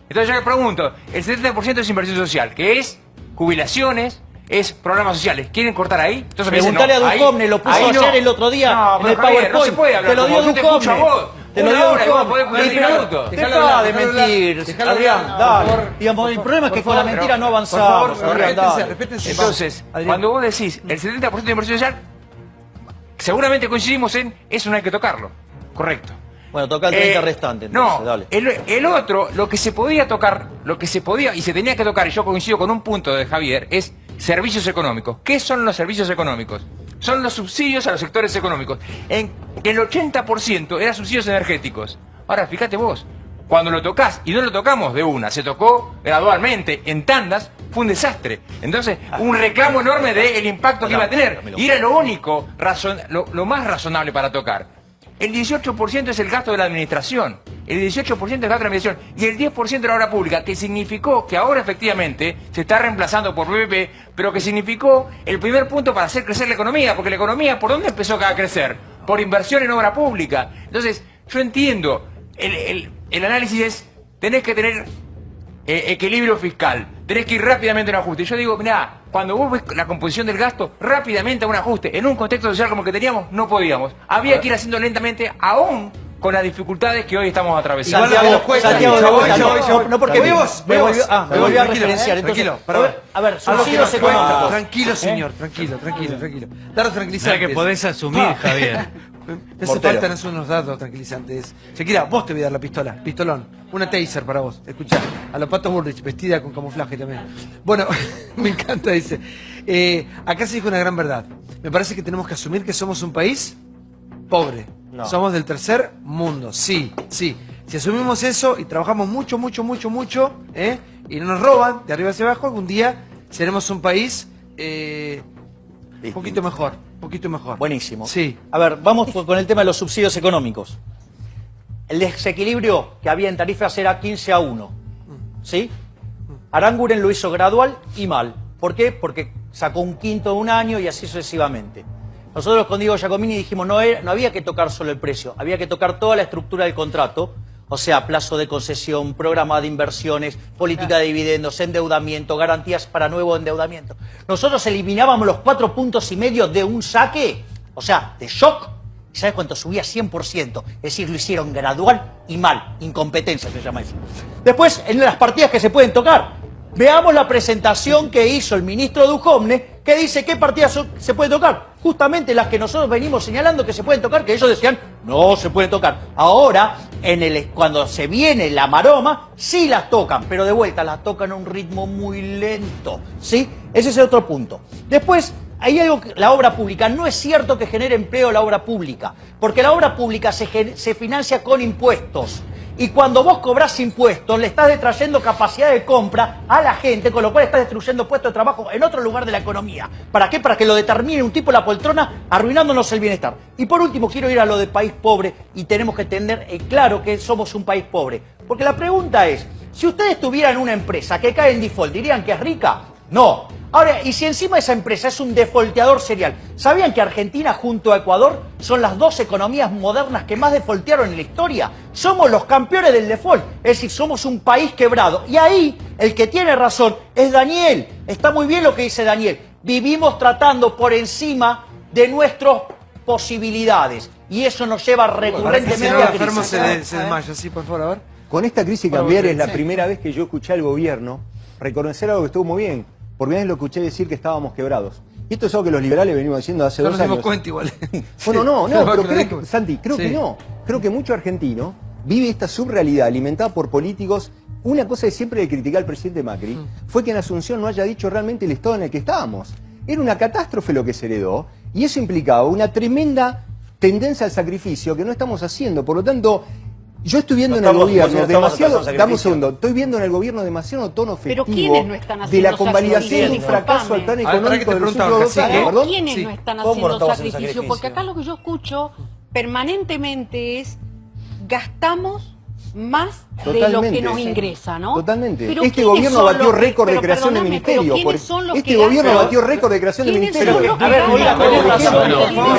Speaker 2: Entonces yo le pregunto, el 70% es inversión social, que es jubilaciones, es programas sociales. ¿Quieren cortar ahí? Entonces
Speaker 4: preguntale a Ducomne, lo puso ayer el otro día en el PowerPoint.
Speaker 2: No se puede hablar.
Speaker 4: Te lo dio
Speaker 2: Ducomne.
Speaker 4: Te lo dio
Speaker 2: Ducomne.
Speaker 4: Deja de mentir, Adrián, dale. Digamos, el problema es que con la mentira no avanzamos.
Speaker 1: Respétense.
Speaker 2: Entonces, cuando vos decís el 70% de inversión social, seguramente coincidimos en eso no hay que tocarlo. Correcto.
Speaker 4: Bueno, toca el 30 restante. Entonces,
Speaker 2: No,
Speaker 4: dale.
Speaker 2: el otro, lo que se podía tocar, lo que se podía y se tenía que tocar, y yo coincido con un punto de Javier, es servicios económicos. ¿Qué son los servicios económicos? Son los subsidios a los sectores económicos. El 80% eran subsidios energéticos. Ahora, fíjate vos, cuando lo tocas, y no lo tocamos de una, se tocó gradualmente, en tandas, fue un desastre. Entonces, un reclamo enorme del impacto que iba a tener. Y era lo único, lo más razonable para tocar. El 18% es el gasto de la administración, el 18% es el gasto de la administración y el 10% de la obra pública, que significó que ahora efectivamente se está reemplazando por PPP, pero que significó el primer punto para hacer crecer la economía, porque la economía, ¿por dónde empezó a crecer? Por inversión en obra pública. Entonces, yo entiendo, el análisis es, tenés que tener equilibrio fiscal, tenés que ir rápidamente a un ajuste. Yo digo, mirá, cuando vos ves la composición del gasto, rápidamente a un ajuste. En un contexto social como el que teníamos, no podíamos. Había que ir haciendo lentamente, aún con las dificultades que hoy estamos atravesando.
Speaker 4: Santiago, no porque me volvió a referenciar. Entonces, a ver, subsidios económicos.
Speaker 1: Tranquilo, señor, tranquilo. Datos tranquilizantes.
Speaker 5: que podés asumir, Javier.
Speaker 1: Te hace falta unos datos tranquilizantes. Shakira, vos te voy a dar la pistola, pistolón. Una taser para vos. Escuchá, a los Pato Bullrich, vestida con camuflaje también. Bueno, me encanta, dice. Acá se dijo una gran verdad. Me parece que tenemos que asumir que somos un país pobre. No. Somos del tercer mundo, sí. Si asumimos eso y trabajamos mucho, y no nos roban de arriba hacia abajo, algún día seremos un país un poquito mejor.
Speaker 4: Buenísimo.
Speaker 1: Sí.
Speaker 4: A ver, vamos con el tema de los subsidios económicos. El desequilibrio que había en tarifas era 15-1. ¿Sí? Aranguren lo hizo gradual y mal. ¿Por qué? Porque sacó un quinto de un año y así sucesivamente. Nosotros con Diego Giacomini dijimos no había que tocar solo el precio, había que tocar toda la estructura del contrato, o sea, plazo de concesión, programa de inversiones, política de dividendos, endeudamiento, garantías para nuevo endeudamiento. Nosotros eliminábamos los 4,5 puntos de un saque, o sea, de shock. ¿Sabes cuánto subía? 100%. Es decir, lo hicieron gradual y mal. Incompetencia se llama eso. Después, en las partidas que se pueden tocar, veamos la presentación que hizo el ministro Ducomne, que dice qué partidas se pueden tocar. Justamente las que nosotros venimos señalando que se pueden tocar, que ellos decían no se pueden tocar. Ahora cuando se viene la maroma, sí las tocan, pero de vuelta las tocan a un ritmo muy lento, ¿sí? Ese es el otro punto. Después, hay algo que la obra pública, no es cierto que genere empleo la obra pública, porque la obra pública se financia con impuestos. Y cuando vos cobrás impuestos, le estás detrayendo capacidad de compra a la gente, con lo cual estás destruyendo puestos de trabajo en otro lugar de la economía. ¿Para qué? Para que lo determine un tipo en la poltrona, arruinándonos el bienestar. Y por último, quiero ir a lo de país pobre, y tenemos que tener claro que somos un país pobre. Porque la pregunta es, si ustedes tuvieran una empresa que cae en default, ¿dirían que es rica? No. Ahora, y si encima esa empresa es un defolteador serial, ¿sabían que Argentina junto a Ecuador son las dos economías modernas que más defoltearon en la historia? Somos los campeones del default, es decir, somos un país quebrado. Y ahí, el que tiene razón es Daniel. Está muy bien lo que dice Daniel. Vivimos tratando por encima de nuestras posibilidades. Y eso nos lleva recurrentemente a crisis.
Speaker 1: Se desmaya, sí, por favor, a ver.
Speaker 10: Con esta crisis cambiaria es la primera vez que yo escuché al gobierno reconocer algo que estuvo muy bien. Por primera vez lo escuché decir que estábamos quebrados. Y esto es algo que los liberales venimos diciendo hace 2 años.
Speaker 1: No nos dimos cuenta igual.
Speaker 10: Bueno, no, pero Santi, creo que no. Creo que mucho argentino vive esta subrealidad alimentada por políticos. Una cosa que siempre le criticaba al presidente Macri fue que en Asunción no haya dicho realmente el estado en el que estábamos. Era una catástrofe lo que se heredó y eso implicaba una tremenda tendencia al sacrificio que no estamos haciendo. Por lo tanto, yo estoy viendo en el gobierno demasiado, dame un segundo, estoy viendo en el gobierno demasiado tono festivo de la convalidación de un fracaso al plan económico de los últimos 2 años.
Speaker 6: ¿Quiénes no están haciendo sacrificio? Porque acá lo que yo escucho permanentemente es gastamos más de lo que nos ingresa, ¿no?
Speaker 10: Totalmente. Este gobierno batió récord de creación de ministerio. Este gobierno batió récord de creación de ministerio.
Speaker 4: A ver, Olga, tiene razón.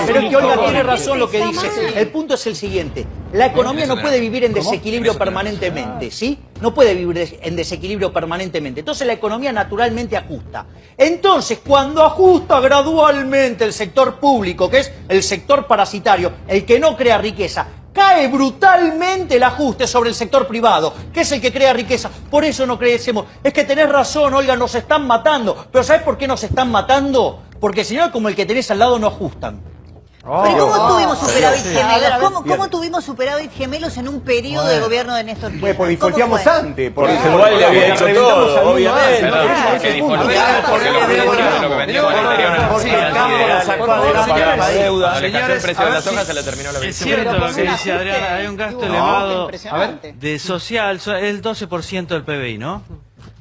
Speaker 4: Pero es que Olga tiene razón lo que dice. El punto es el siguiente. La economía no puede vivir en desequilibrio permanentemente, ¿sí? No puede vivir en desequilibrio permanentemente. Entonces la economía naturalmente ajusta. Entonces, cuando ajusta gradualmente el sector público, que es el sector parasitario, el que no crea riqueza, cae brutalmente el ajuste sobre el sector privado, que es el que crea riqueza. Por eso no crecemos. Es que tenés razón, Olga, nos están matando. Pero ¿sabés por qué nos están matando? Porque señores como el que tenés al lado no ajustan.
Speaker 7: Pero ¿cómo tuvimos superávit gemelos? ¿Cómo tuvimos superávit gemelos en un periodo de gobierno de Néstor Kirchner?
Speaker 10: Pues disfruteamos antes.
Speaker 14: Porque Igual le había hecho todo, obviamente.
Speaker 5: Es cierto lo que dice Adriana, hay un gasto elevado de social, el 12% del PBI, ¿no?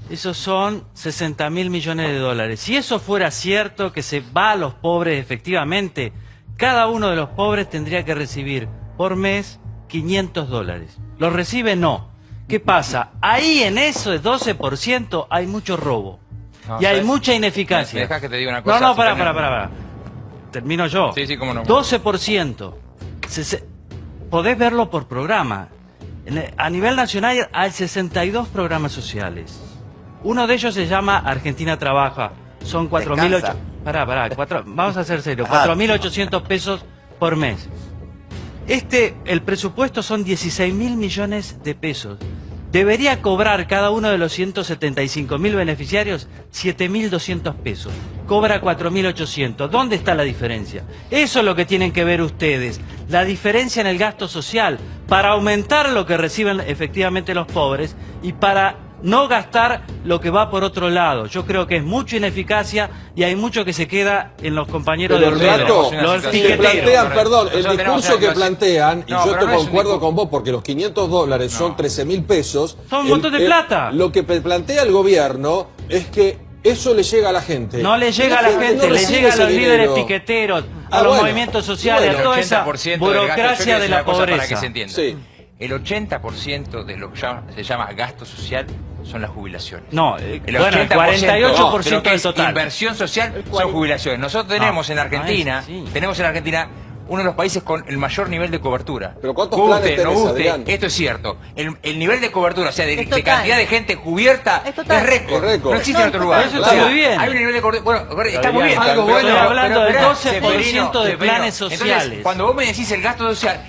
Speaker 5: Esos son 60.000 millones de dólares. Si eso fuera cierto, que se va a los pobres efectivamente, cada uno de los pobres tendría que recibir por mes 500 dólares. ¿Los recibe? No. ¿Qué pasa? Ahí en eso de 12% hay mucho robo.
Speaker 2: No,
Speaker 5: y hay mucha ineficacia.
Speaker 2: Deja que te diga una cosa.
Speaker 5: No, para. Termino yo.
Speaker 2: Sí, cómo no.
Speaker 5: 12%. Podés verlo por programa. A nivel nacional hay 62 programas sociales. Uno de ellos se llama Argentina Trabaja. Son 4.800... vamos a ser serios. 4.800 pesos por mes. El presupuesto son 16.000 millones de pesos. Debería cobrar cada uno de los 175.000 beneficiarios 7.200 pesos. Cobra 4.800. ¿Dónde está la diferencia? Eso es lo que tienen que ver ustedes. La diferencia en el gasto social para aumentar lo que reciben efectivamente los pobres y para no gastar lo que va por otro lado. Yo creo que es mucha ineficacia y hay mucho que se queda en los compañeros de
Speaker 9: los plantean, perdón, el discurso que plantean, y yo te concuerdo con vos, porque los 500 dólares son 13.000 pesos.
Speaker 5: Son un montón de plata.
Speaker 9: Lo que plantea el gobierno es que eso le llega a la gente.
Speaker 5: No le llega a la gente, le llega a los líderes piqueteros, a los movimientos sociales, a toda esa burocracia de la pobreza.
Speaker 2: Para que se entienda. El 80% de lo que se llama gasto social son las jubilaciones.
Speaker 5: No,
Speaker 2: el
Speaker 5: 48%
Speaker 2: de lo que
Speaker 5: del
Speaker 2: es
Speaker 5: total.
Speaker 2: Inversión social son jubilaciones. Nosotros tenemos en Argentina, uno de los países con el mayor nivel de cobertura.
Speaker 9: Pero ¿cuántos planes tenés, Adrián?
Speaker 2: Esto es cierto. El nivel de cobertura, o sea, de cantidad de gente cubierta, es récord. No existe en otro lugar.
Speaker 5: Eso está muy bien.
Speaker 2: Hay un nivel de cobertura. Bueno, está muy bien.
Speaker 5: Estoy hablando del 12% de planes sociales.
Speaker 2: Entonces, cuando vos me decís el gasto social,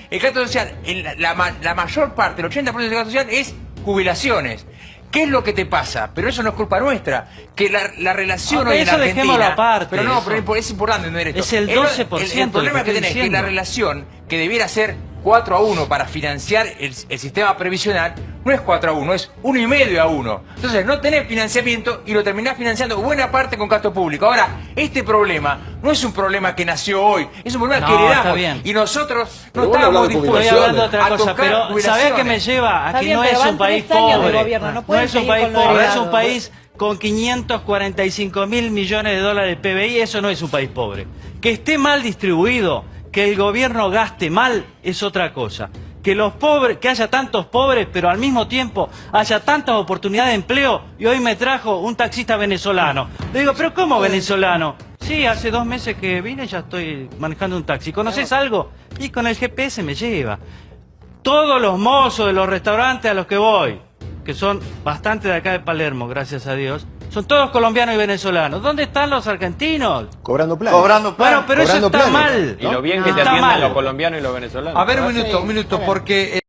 Speaker 2: la mayor parte, el 80% del gasto social es jubilaciones. ¿Qué es lo que te pasa? Pero eso no es culpa nuestra. Que la relación hoy en Argentina...
Speaker 5: dejémoslo aparte.
Speaker 2: Pero no, pero es importante entender esto.
Speaker 5: Es el 12%.
Speaker 2: El problema que tenés es que la relación, que debiera ser 4-1 para financiar el sistema previsional, no es 4-1, es 1,5-1. Entonces no tenés financiamiento y lo terminás financiando buena parte con gasto público. Ahora, este problema no es un problema que nació hoy, es un problema que
Speaker 5: No,
Speaker 2: heredamos.
Speaker 5: está bien.
Speaker 2: Y nosotros
Speaker 9: Pero
Speaker 2: no
Speaker 9: bueno,
Speaker 2: estamos
Speaker 9: hablando de
Speaker 2: dispuestos
Speaker 5: Estoy hablando de otra
Speaker 2: a
Speaker 5: cosa,
Speaker 2: tocar
Speaker 5: pero ¿sabés
Speaker 2: jubilaciones.
Speaker 5: qué me lleva? A
Speaker 6: Está
Speaker 5: que
Speaker 6: bien,
Speaker 5: no
Speaker 6: pero
Speaker 5: es
Speaker 6: van
Speaker 5: un país
Speaker 6: 3 años de
Speaker 5: pobre.
Speaker 6: gobierno, no
Speaker 5: No
Speaker 6: pueden
Speaker 5: es un
Speaker 6: seguir
Speaker 5: país
Speaker 6: con lo
Speaker 5: pobre, es
Speaker 6: heredado.
Speaker 5: un país con 545.000 millones de dólares de PBI, eso no es un país pobre. Que esté mal distribuido, que el gobierno gaste mal, es otra cosa. Que los pobres, que haya tantos pobres, pero al mismo tiempo haya tantas oportunidades de empleo, y hoy me trajo un taxista venezolano. Le digo, ¿pero cómo venezolano? Sí, hace 2 meses que vine y ya estoy manejando un taxi. ¿Conoces algo? Y con el GPS me lleva. Todos los mozos de los restaurantes a los que voy, que son bastante de acá de Palermo, gracias a Dios, son todos colombianos y venezolanos. ¿Dónde están los argentinos?
Speaker 10: Cobrando planes.
Speaker 3: Cobrando
Speaker 5: Bueno, pero eso
Speaker 10: Cobrando
Speaker 5: está
Speaker 10: planes,
Speaker 5: mal.
Speaker 13: Y lo bien que te
Speaker 5: Está
Speaker 13: atienden
Speaker 5: mal.
Speaker 13: los colombianos y los venezolanos.
Speaker 1: A ver, un minuto, porque